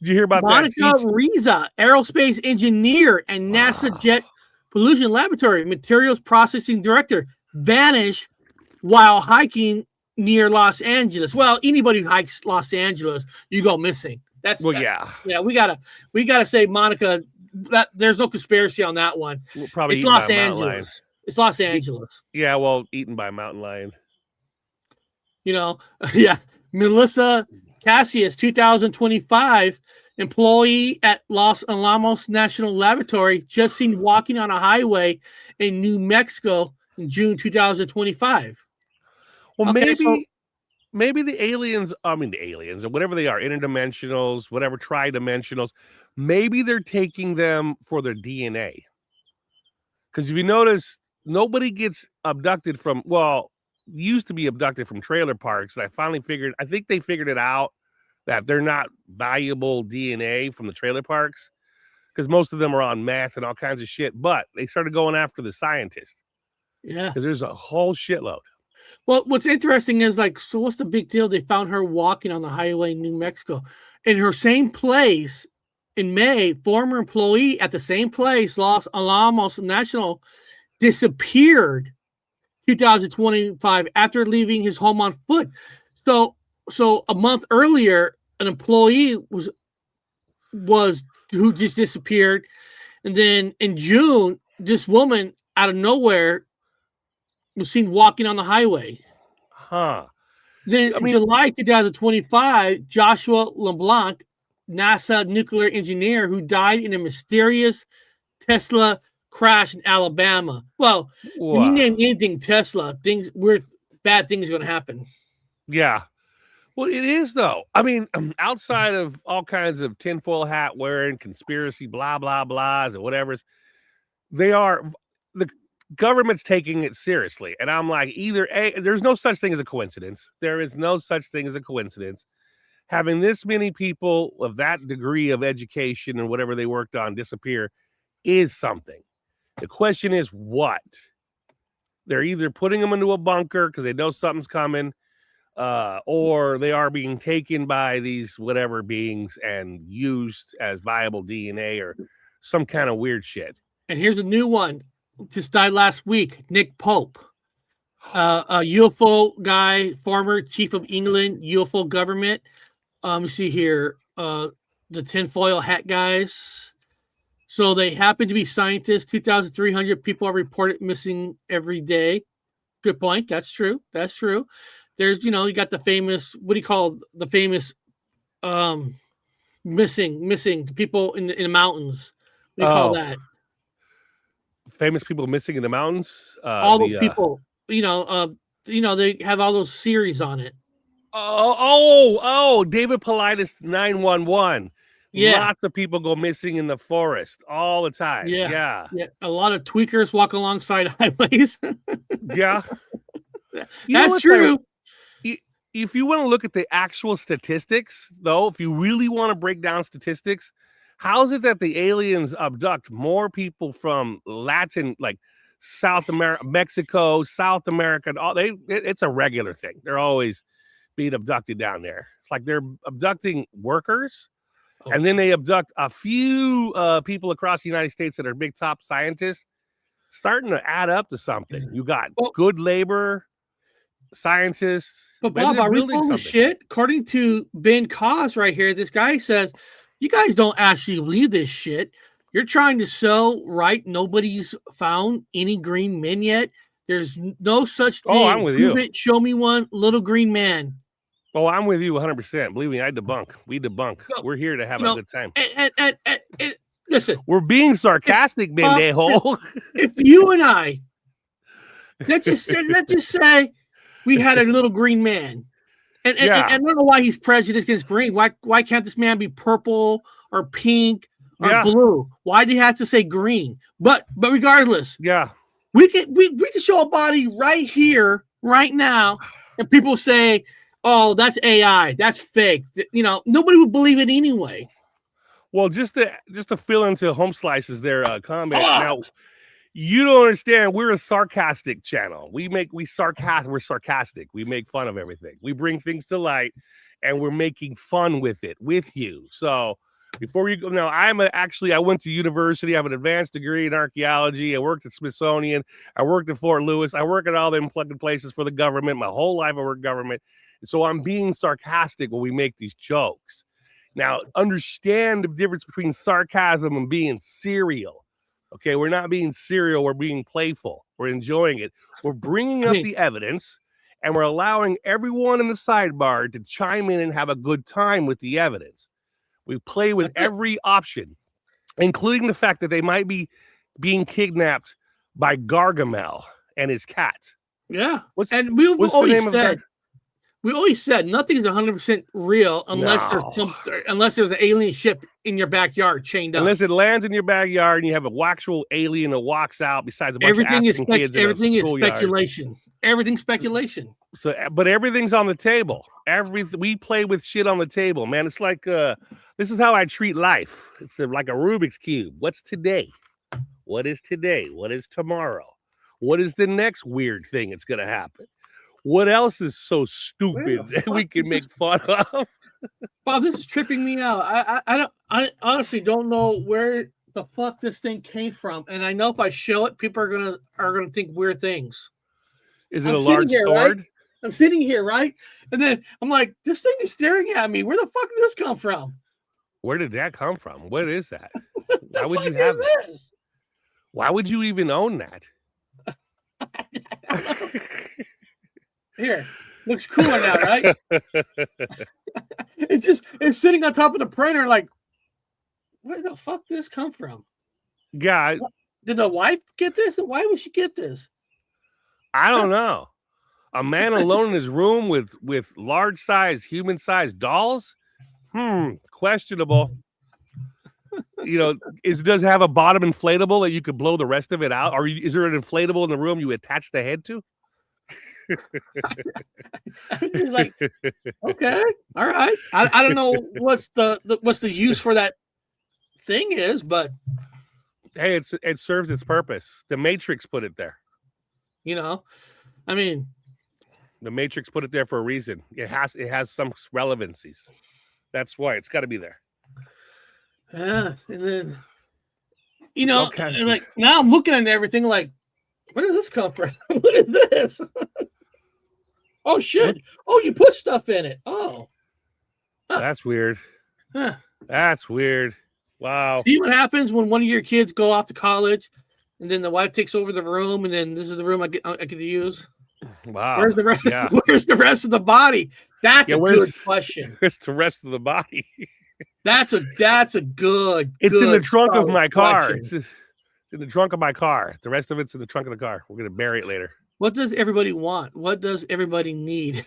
C: hear about
B: Monica
C: that?
B: Riza, aerospace engineer and NASA Jet Pollution Laboratory materials processing director, vanished while hiking near Los Angeles. Well, anybody who hikes Los Angeles, you go missing. Yeah. We gotta say, Monica. That there's no conspiracy on that one.
C: Probably
B: it's Los Angeles. It's Los Angeles.
C: Yeah, well, eaten by a mountain lion.
B: Yeah. Melissa Cassius, 2025, employee at Los Alamos National Laboratory, just seen walking on a highway in New Mexico in June 2025.
C: Well, maybe the aliens, or whatever they are, interdimensionals, whatever tridimensionals, maybe they're taking them for their DNA. Because if you notice, nobody gets abducted from, used to be abducted from trailer parks. And I think they figured it out that they're not valuable DNA from the trailer parks because most of them are on meth and all kinds of shit. But they started going after the scientists.
B: Yeah.
C: Because there's a whole shitload.
B: Well, what's interesting is so what's the big deal? They found her walking on the highway in New Mexico. In her same place in May, former employee at the same place, Los Alamos National, disappeared 2025 after leaving his home on foot. So a month earlier, an employee was who just disappeared. And then in June, this woman out of nowhere was seen walking on the highway.
C: Huh.
B: Then in July 2025, Joshua LeBlanc, NASA nuclear engineer who died in a mysterious Tesla crash in Alabama. Well, when you name anything Tesla, bad things are going to happen.
C: Yeah. Well, it is, though. Outside of all kinds of tinfoil hat wearing, conspiracy, blah, blah, blahs, and whatever, the government's taking it seriously. And I'm like, there's no such thing as a coincidence. There is no such thing as a coincidence. Having this many people of that degree of education and whatever they worked on disappear is something. The question is what? They're either putting them into a bunker because they know something's coming, or they are being taken by these whatever beings and used as viable DNA or some kind of weird shit.
B: And here's a new one. Just died last week. Nick Pope, a UFO guy, former chief of England UFO government. Let me see here. The tinfoil hat guys. So they happen to be scientists. 2,300 people are reported missing every day. Good point. That's true. There's, you got the famous, what do you call the famous missing people in the mountains? What do you call that?
C: Famous people missing in the mountains.
B: All those people, they have all those series on it.
C: David Paulides 911.
B: Yeah,
C: lots of people go missing in the forest all the time. Yeah.
B: A lot of tweakers walk alongside highways.
C: Yeah,
B: that's true.
C: If you want to look at the actual statistics, though, if you really want to break down statistics, how is it that the aliens abduct more people from Latin, like South America, Mexico, South America? It's a regular thing. They're always being abducted down there. It's like they're abducting workers, and then they abduct a few people across the United States that are big top scientists, starting to add up to something. You got good labor. scientists.
B: But
C: Maybe
B: Bob,
C: they're
B: I read
C: building
B: all the
C: something.
B: shit. According to Ben Cos right here, this guy says, you guys don't actually believe this shit. You're trying to sell, right? Nobody's found any green men yet. There's no such thing.
C: Oh, I'm with
B: Prove
C: you.
B: it. Show me one little green man.
C: Oh, I'm with you 100%. Believe me, I debunk. We debunk.
B: No,
C: We're here to have a good time.
B: And listen,
C: We're being sarcastic, Bendejo.
B: if you and I, let's just say we had a little green man. And I don't know why he's prejudiced against green. Why can't this man be purple or pink or blue? Why do you have to say green? But regardless, we can show a body right here, right now, and people say, "Oh, that's AI, that's fake." You know, nobody would believe it anyway.
C: Well, just to fill into Home Slice's their comment. Now, you don't understand. We're a sarcastic channel. We're sarcastic. We make fun of everything. We bring things to light, and we're making fun with it with you. So before you go, now I went to university. I have an advanced degree in archaeology. I worked at Smithsonian. I worked at Fort Lewis. I work at all them plugged places for the government. My whole life I worked government. So I'm being sarcastic when we make these jokes. Now, understand the difference between sarcasm and being serial. Okay, we're not being serial. We're being playful. We're enjoying it. We're bringing up the evidence, and we're allowing everyone in the sidebar to chime in and have a good time with the evidence. We play with every option, including the fact that they might be being kidnapped by Gargamel and his cat.
B: Yeah,
C: what's
B: we've
C: the
B: always
C: name
B: said.
C: of
B: We always said nothing's 100% real unless there's an alien ship in your backyard chained up.
C: Unless it lands in your backyard and you have an actual alien that walks out besides a bunch of African kids in a schoolyard.
B: Speculation. Everything's speculation.
C: So, but everything's on the table. We play with shit on the table, man. It's like this is how I treat life. It's like a Rubik's Cube. What's today? What is today? What is tomorrow? What is the next weird thing that's gonna happen? What else is so stupid that we can make fun of?
B: Bob, this is tripping me out. I honestly don't know where the fuck this thing came from, and I know if I show it, people are gonna think weird things.
C: Is it a large sword?
B: Right? I'm sitting here, right? And then I'm like, this thing is staring at me. Where the fuck did this come from?
C: Where did that come from? What is that?
B: Why would you have this?
C: Why would you even own that?
B: Here, looks cooler now, right? It's sitting on top of the printer, like, where the fuck did this come from?
C: God,
B: did the wife get this? Why would she get this?
C: I don't know. A man alone in his room with large size, human sized dolls? Questionable. You know, does it have a bottom inflatable that you could blow the rest of it out? Or is there an inflatable in the room you attach the head to?
B: Like, okay, all right. I don't know what's the use for that thing is, but
C: hey, it serves its purpose. The Matrix put it there.
B: You know, I mean,
C: the Matrix put it there for a reason. It has some relevancies. That's why it's got to be there.
B: Yeah, and then and like now I'm looking at everything like, where did this come from? What is this? Oh shit! Oh, you put stuff in it. Oh,
C: that's weird. That's weird. Wow.
B: See what happens when one of your kids go off to college, and then the wife takes over the room, and then this is the room I get to use.
C: Wow.
B: Where's the rest? Yeah. Where's the rest of the body? That's a good question.
C: Where's the rest of the body?
B: That's a good.
C: It's in the trunk of my car. It's in the trunk of my car. The rest of it's in the trunk of the car. We're gonna bury it later.
B: What does everybody want? What does everybody need?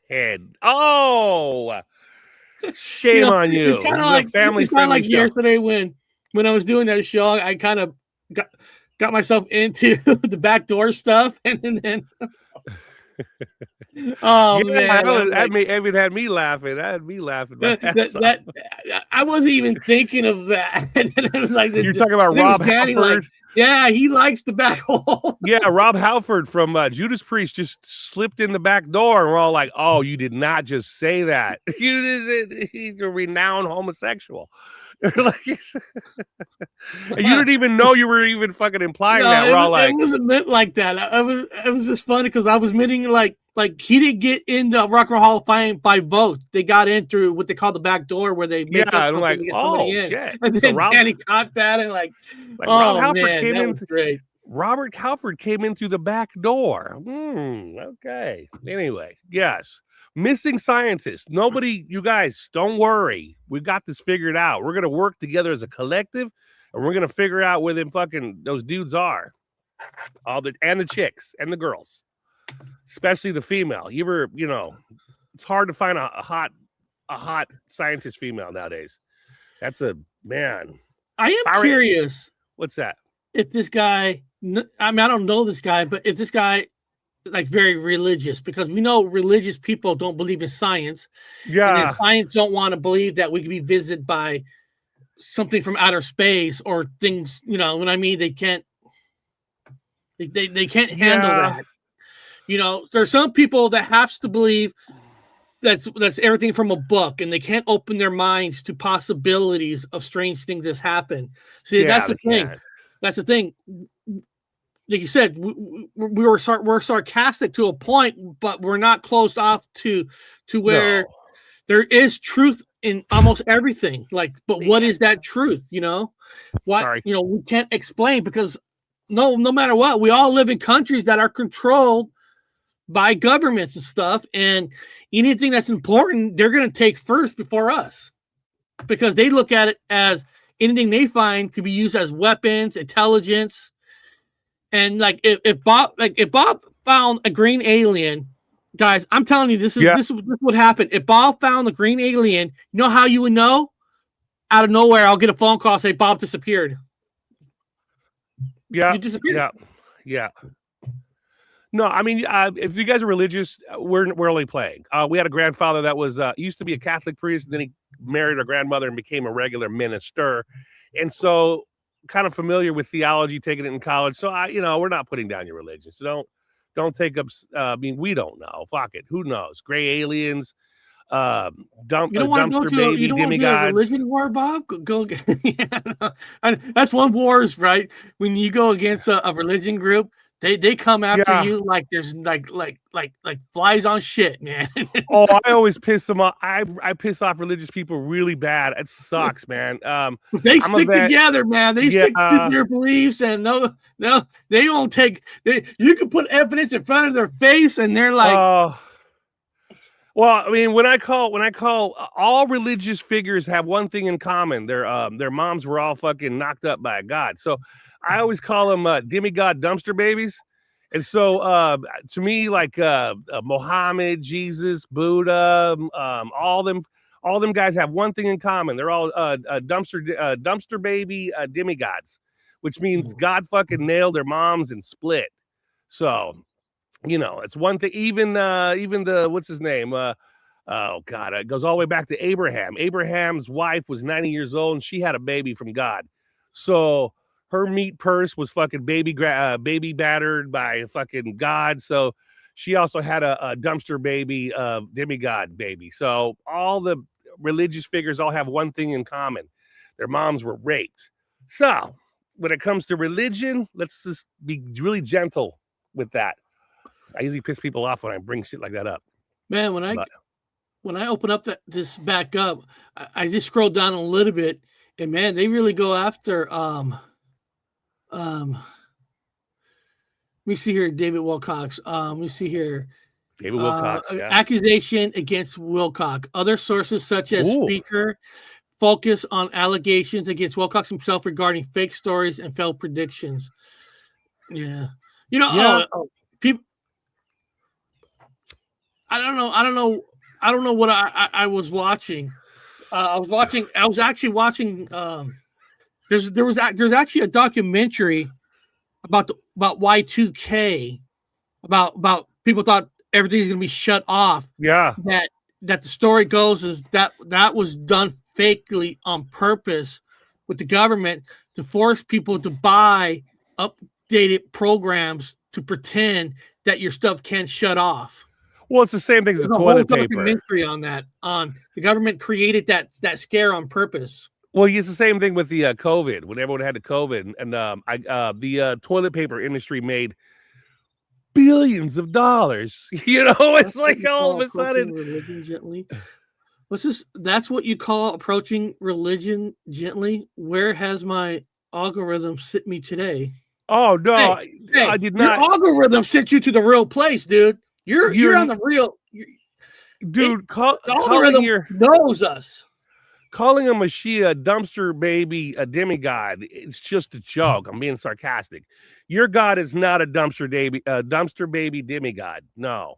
C: Head. Oh, shame on you.
B: It's kind of like family-friendly yesterday when I was doing that show. I kind of got myself into the backdoor stuff, and then. Oh yeah, man!
C: That had me laughing. That had me laughing.
B: That I wasn't even thinking of that. It was like
C: you're talking about Rob Halford.
B: Like, yeah, he likes the back hole.
C: Yeah, Rob Halford from Judas Priest just slipped in the back door, and we're all like, "Oh, you did not just say that. He's a renowned homosexual." Like, you didn't even know you were even fucking implying that. We're all like,
B: it wasn't meant like that. It was just funny because I was meaning like he didn't get into Rock and Roll Hall of Fame by vote. They got in through what they call the back door, where they make
C: I'm like, oh shit!
B: And then Danny caught that and like
C: Rob Halford
B: man,
C: came
B: that
C: in.
B: was great.
C: Robert Halford came in through the back door. Okay. Anyway, yes. Missing scientists. Nobody, you guys, don't worry. We've got this figured out. We're going to work together as a collective, and we're going to figure out where them fucking those dudes are. And the chicks and the girls, especially the female. It's hard to find a hot scientist female nowadays. That's a man.
B: I am curious.
C: What's that?
B: If this guy, I mean, I don't know this guy, but if this guy, like, very religious, because we know religious people don't believe in science.
C: Yeah.
B: And science don't want to believe that we can be visited by something from outer space or things, you know what I mean? They can't handle that. You know, there's some people that have to believe that's everything from a book, and they can't open their minds to possibilities of strange things that's happened. See, that's the thing. That's the thing. Like you said, we're sarcastic to a point, but we're not closed off to where there is truth in almost everything. Like, but what is that truth? You know, we can't explain, because no matter what, we all live in countries that are controlled by governments and stuff, and anything that's important, they're going to take first before us, because they look at it as anything they find could be used as weapons, intelligence. And like if Bob found a green alien, guys, I'm telling you, this would happen. If Bob found the green alien, you know how you would know? Out of nowhere, I'll get a phone call, say Bob disappeared.
C: Yeah,
B: you disappeared.
C: Yeah. No, I mean, if you guys are religious, we're only playing. We had a grandfather that was used to be a Catholic priest, and then he married our grandmother and became a regular minister, and so kind of familiar with theology, taking it in college. So we're not putting down your religion. So don't take up. I mean, we don't know. Fuck it. Who knows? Gray aliens, dumpster baby,
B: you don't want to do a religion war, Bob? Go. That's one wars, right? When you go against a religion group, they come after you like there's like flies on shit, man.
C: Oh, I always piss them off. I piss off religious people really bad. It sucks, man.
B: They stick together, man. They stick to their beliefs, and no, they don't take. You can put evidence in front of their face, and they're like.
C: Well, I mean, when I call all religious figures have one thing in common. Their moms were all fucking knocked up by a god. So I always call them demigod dumpster babies. And so to me, like Muhammad, Jesus, Buddha, all them guys have one thing in common. They're all dumpster baby demigods, which means God fucking nailed their moms and split. So, it's one thing. Even the what's his name? Oh God, it goes all the way back to Abraham. Abraham's wife was 90 years old, and she had a baby from God. So her meat purse was fucking baby battered by fucking God. So she also had a dumpster baby, demigod baby. So all the religious figures all have one thing in common: their moms were raped. So when it comes to religion, let's just be really gentle with that. I usually piss people off when I bring shit like that up.
B: Man, when I open up this back up, I just scroll down a little bit, and man, they really go after let me see here, David Wilcox. Let me see here.
C: David Wilcox.
B: Accusation against Wilcox. Other sources such as Speaker focus on allegations against Wilcox himself regarding fake stories and failed predictions. Yeah. People. I don't know what I was watching. I was actually watching. There's actually a documentary about Y2K, about people thought everything's gonna be shut off.
C: Yeah.
B: That the story goes is that was done fakely on purpose with the government to force people to buy updated programs to pretend that your stuff can't shut off.
C: Well, it's the same thing as the toilet paper.
B: Documentary on that. The government created that scare on purpose.
C: Well, it's the same thing with the COVID. When everyone had the COVID, and the toilet paper industry made billions of dollars. It's like all of a sudden.
B: Religion gently. What's this? That's what you call approaching religion gently. Where has my algorithm sent me today?
C: Oh no,
B: hey,
C: I did not.
B: Your algorithm sent you to the real place, dude. You're on the real.
C: Dude,
B: the algorithm knows us.
C: Calling a Mashiach a dumpster baby, a demigod, it's just a joke. I'm being sarcastic. Your God is not a dumpster baby demigod. No,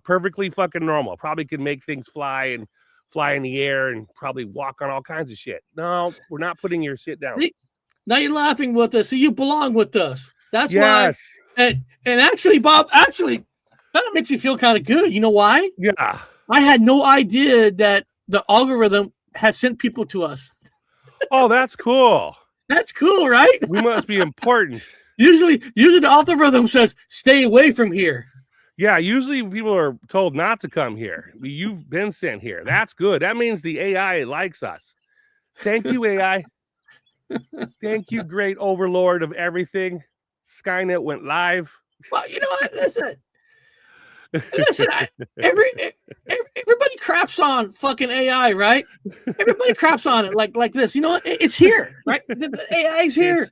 C: perfectly fucking normal. Probably can make things fly in the air and probably walk on all kinds of shit. No, we're not putting your shit down.
B: Now you're laughing with us, so you belong with us. That's why. And actually, Bob, that makes you feel kind of good. You know why?
C: Yeah.
B: I had no idea that the algorithm has sent people to us.
C: Oh, that's cool.
B: That's cool, right?
C: We must be important.
B: Usually the algorithm says, stay away from here.
C: Yeah, usually people are told not to come here. You've been sent here. That's good. That means the AI likes us. Thank you, AI. Thank you, great overlord of everything. Skynet went live.
B: Well, you know what? Listen, everybody craps on fucking AI, right? Everybody craps on it like this. You know, it's here, right? The AI's here.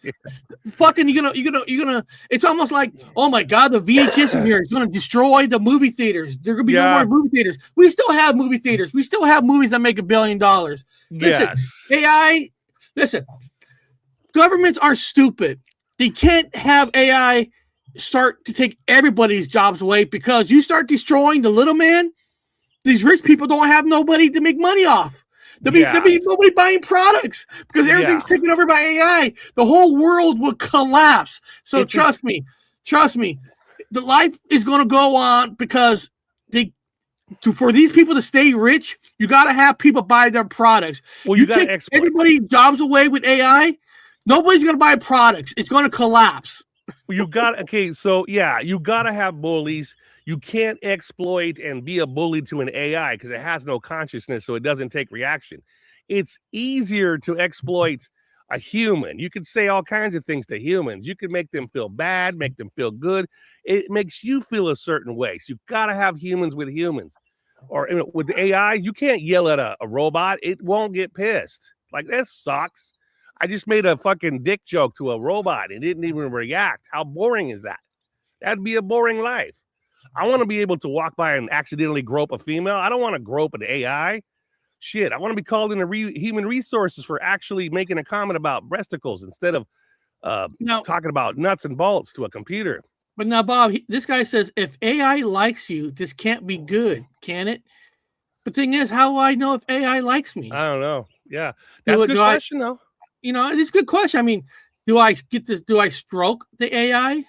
B: Fucking, you're gonna. It's almost like, oh my god, the VHS is here. It's gonna destroy the movie theaters. There gonna be no more movie theaters. We still have movie theaters. We still have movies that make $1 billion. Listen, AI. Listen, governments are stupid. They can't have AI start to take everybody's jobs away because you start destroying the little man. These rich people don't have nobody to make money off. There'll be nobody buying products because everything's taken over by AI. The whole world will collapse. So trust me, the life is going to go on because for these people to stay rich, you got to have people buy their products.
C: Well, you got to
B: take everybody's jobs away with AI. Nobody's going to buy products. It's going to collapse.
C: You got to have bullies. You can't exploit and be a bully to an AI because it has no consciousness, so it doesn't take reaction. It's easier to exploit a human. You can say all kinds of things to humans. You can make them feel bad, make them feel good. It makes you feel a certain way. So you've got to have humans with humans. Or with the AI, you can't yell at a robot. It won't get pissed. Like, that sucks. I just made a fucking dick joke to a robot and didn't even react. How boring is that? That'd be a boring life. I want to be able to walk by and accidentally grope a female. I don't want to grope an AI. Shit, I want to be called into human resources for actually making a comment about breasticles instead of talking about nuts and bolts to a computer.
B: But now, Bob, this guy says, if AI likes you, this can't be good, can it? The thing is, how will I know if AI likes me?
C: I don't know. Yeah, that's a good question, though.
B: You know, it's a good question. I mean, do I stroke the AI?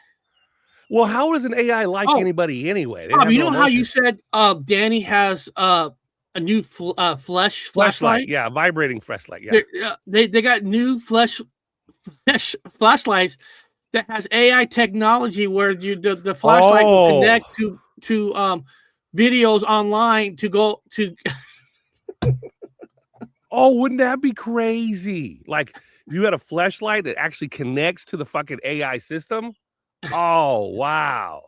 C: Well, how does an AI like anybody anyway?
B: You know how you said Danny has a new flashlight?
C: Yeah, vibrating flashlight. Yeah,
B: they got new flashlights that has AI technology where the flashlight will connect to videos online to go to.
C: Oh, wouldn't that be crazy? Like, if you had a flashlight that actually connects to the fucking AI system. Oh, wow.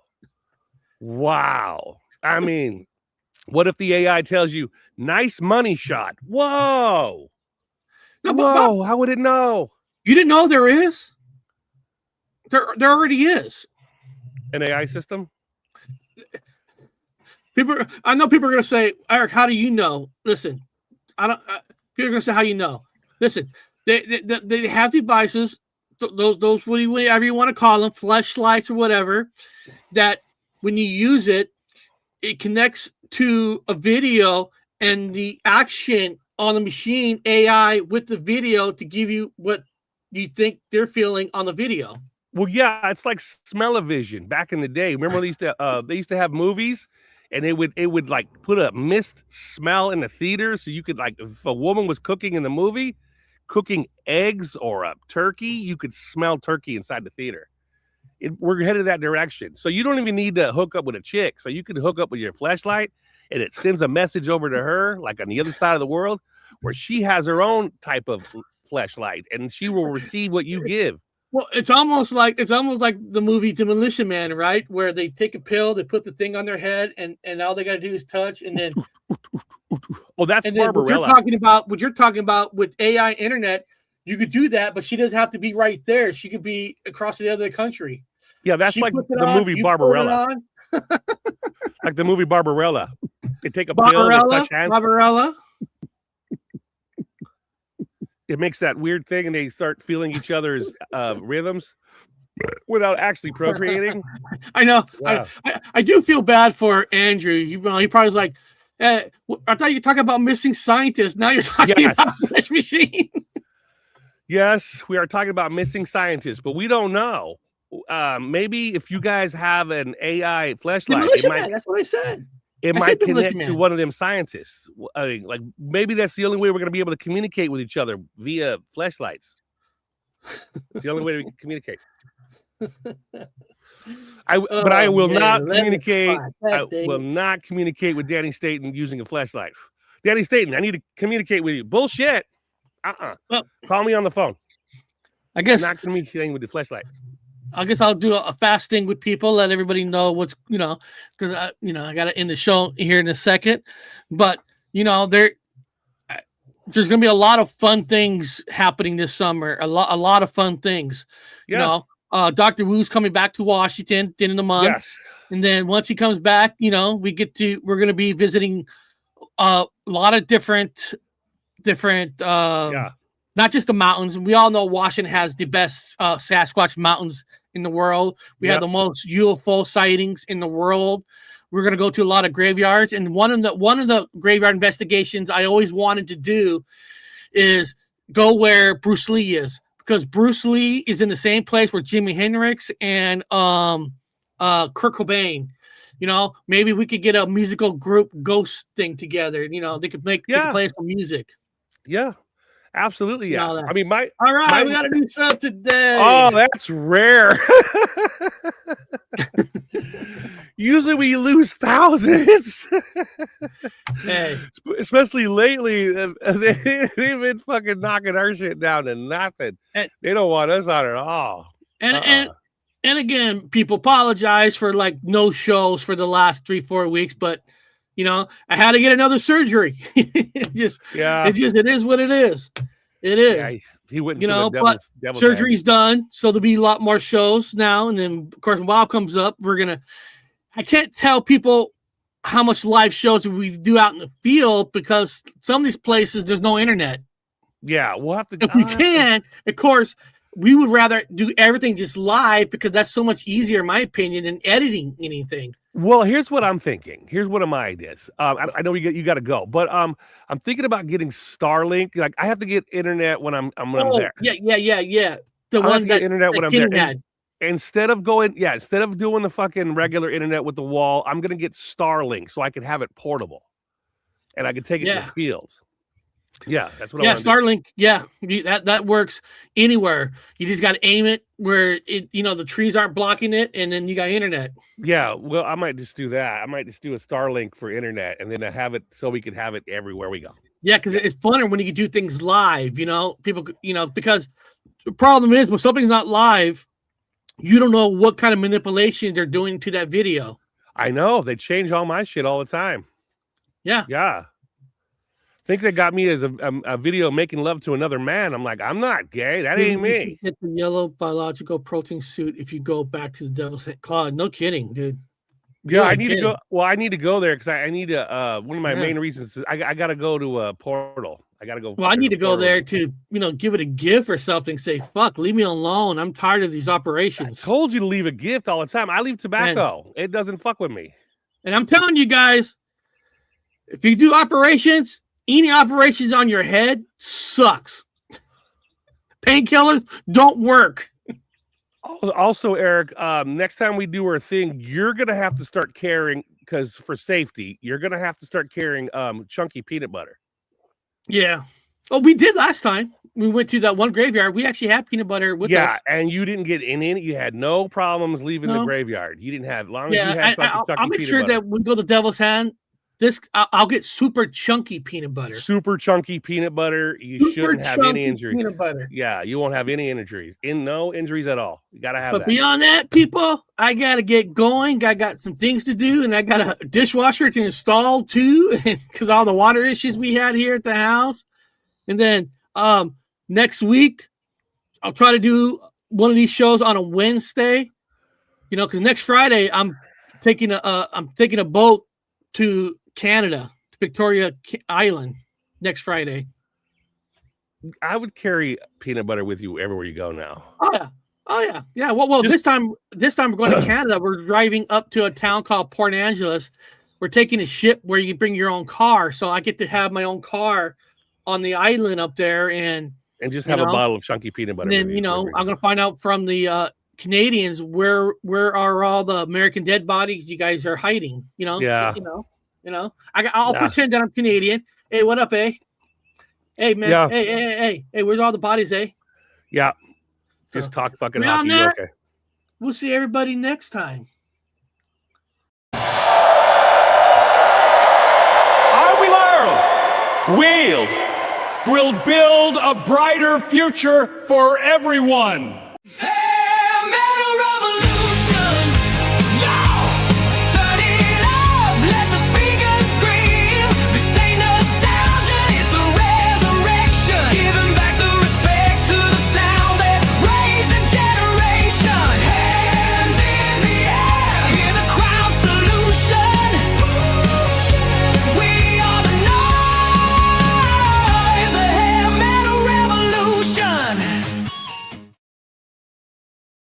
C: Wow. I mean, what if the AI tells you, nice money shot? Whoa. Whoa, how would it know?
B: You didn't know there is? There already is.
C: An AI system?
B: I know people are going to say, Eric, how do you know? Listen, people are going to say, how you know? Listen, they have devices, those whatever you want to call them, flashlights or whatever, that when you use it, it connects to a video and the action on the machine AI with the video to give you what you think they're feeling on the video.
C: Well, yeah, it's like smell-o-vision back in the day. Remember they used to have movies and it would like put a mist smell in the theater, so you could, like, if a woman was cooking in the movie, cooking eggs or a turkey, you could smell turkey inside the theater. We're headed that direction. So you don't even need to hook up with a chick. So you could hook up with your flashlight and it sends a message over to her, like on the other side of the world. where she has her own type of fleshlight, and she will receive what you give.
B: Well, it's almost like the movie The Militia Man, right? Where they take a pill, they put the thing on their head, and all they got to do is touch, and then.
C: Oh, that's Barbarella.
B: What you're talking about with AI internet, you could do that, but she doesn't have to be right there. She could be across the other country.
C: Yeah, that's like the movie Barbarella. Like the movie Barbarella. They take a pill, they touch hands.
B: Barbarella.
C: It makes that weird thing, and they start feeling each other's rhythms without actually procreating.
B: I know.
C: Yeah.
B: I do feel bad for Andrew. He probably was like, I thought you were talking about missing scientists. Now you're talking about Flesh Machine.
C: Yes, we are talking about missing scientists, but we don't know. Maybe if you guys have an AI fleshlight,
B: that's what I said.
C: It might connect to one of them scientists. I mean, like maybe that's the only way we're going to be able to communicate with each other via fleshlights. It's the only way we can communicate. I will not communicate. I will not communicate with Danny Staten using a fleshlight. Danny Staten, I need to communicate with you. Bullshit. Well, call me on the phone.
B: I guess
C: I'm not communicating with the fleshlight.
B: I guess I'll do a fast thing with people, let everybody know what's, because I got to end the show here in a second. But, there's going to be a lot of fun things happening this summer. A lot of fun things.
C: Yeah.
B: Dr. Wu's coming back to Washington at the end of the month.
C: Yes.
B: And then once he comes back, we're going to be visiting a lot of different not just the mountains. We all know Washington has the best Sasquatch mountains in the world. We have the most UFO sightings in the world. We're going to go to a lot of graveyards, and one of the graveyard investigations I always wanted to do is go where Bruce Lee is, because Bruce Lee is in the same place where Jimi Hendrix and Kurt Cobain. Maybe we could get a musical group ghost thing together. They could play some music.
C: Yeah. Absolutely, yeah. I mean,
B: all right, we got to do something today.
C: Oh, that's rare. Usually we lose thousands.
B: Hey,
C: especially lately, they've been fucking knocking our shit down to nothing. They don't want us on at all.
B: And again, people apologize for no shows for the last 3-4 weeks, but I had to get another surgery. It is what it is. It is.
C: Yeah, he went
B: but surgery's done, so there'll be a lot more shows now. And then, of course, when Bob comes up, I can't tell people how much live shows we do out in the field, because some of these places there's no internet.
C: Yeah, we'll have to.
B: If we can, of course, we would rather do everything just live, because that's so much easier, in my opinion, than editing anything.
C: Well, here's what I'm thinking. Here's one of my ideas. I know you got to go, but I'm thinking about getting Starlink. Like, I have to get internet when I'm there.
B: Yeah. The
C: I
B: one
C: have to get internet when I'm there.
B: Had.
C: Instead of doing the fucking regular internet with the wall, I'm gonna get Starlink so I can have it portable, and I can take it to the field. Yeah, that's what I want.
B: Starlink. Yeah, that works anywhere. You just got to aim it where the trees aren't blocking it, and then you got internet.
C: Yeah, well, I might just do that. I might just do a Starlink for internet, and then I have it so we can have it everywhere we go.
B: Yeah, because it's funner when you can do things live. People, because the problem is when something's not live, you don't know what kind of manipulation they're doing to that video.
C: I know, they change all my shit all the time.
B: Yeah.
C: I think they got me as a video making love to another man. I'm like, I'm not gay. That ain't me.
B: Hit the yellow biological protein suit if you go back to the Devil's Claw. No kidding, dude.
C: Yeah, I need to go. Well, I need to go there because I need to. One of my main reasons is I got to go to a portal. I got to go.
B: Well, I need to go there to give it a gift or something. Say, fuck, leave me alone. I'm tired of these operations.
C: I told you to leave a gift all the time. I leave tobacco. It doesn't fuck with me.
B: And I'm telling you guys, if you do operations, any operations on your head sucks. Painkillers don't work.
C: Also, Eric, next time we do our thing, you're going to have to start carrying, because for safety, you're going to have to start carrying chunky peanut butter.
B: Yeah. Oh, we did last time. We went to that one graveyard. We actually had peanut butter with us.
C: Yeah, and you didn't get in it. You had no problems leaving the graveyard. You didn't have, long as you had chunky
B: I'll make
C: peanut
B: sure
C: butter.
B: that we go to Devil's Hand I'll get super chunky peanut butter.
C: Super chunky peanut butter. You shouldn't have any injuries. Peanut butter. Yeah, you won't have any injuries. No injuries at all. You gotta have that.
B: But beyond that, people, I gotta get going. I got some things to do, and I got a dishwasher to install too, because all the water issues we had here at the house. And then next week, I'll try to do one of these shows on a Wednesday. You know, because next Friday I'm taking a boat to Canada, to Victoria Island next Friday.
C: I would carry peanut butter with you everywhere you go now.
B: Oh yeah. Well, this time we're going to Canada. We're driving up to a town called Port Angeles. We're taking a ship where you bring your own car, so I get to have my own car on the island up there, and
C: just have a bottle of chunky peanut butter.
B: And then I'm going to find out from the Canadians where are all the American dead bodies you guys are hiding.
C: Yeah.
B: I'll pretend that I'm Canadian. Hey, what up, eh? Hey, man. Yeah. Hey, where's all the bodies, eh?
C: Yeah. Just talk fucking hockey. Okay.
B: We'll see everybody next time.
A: We'll build a brighter future for everyone.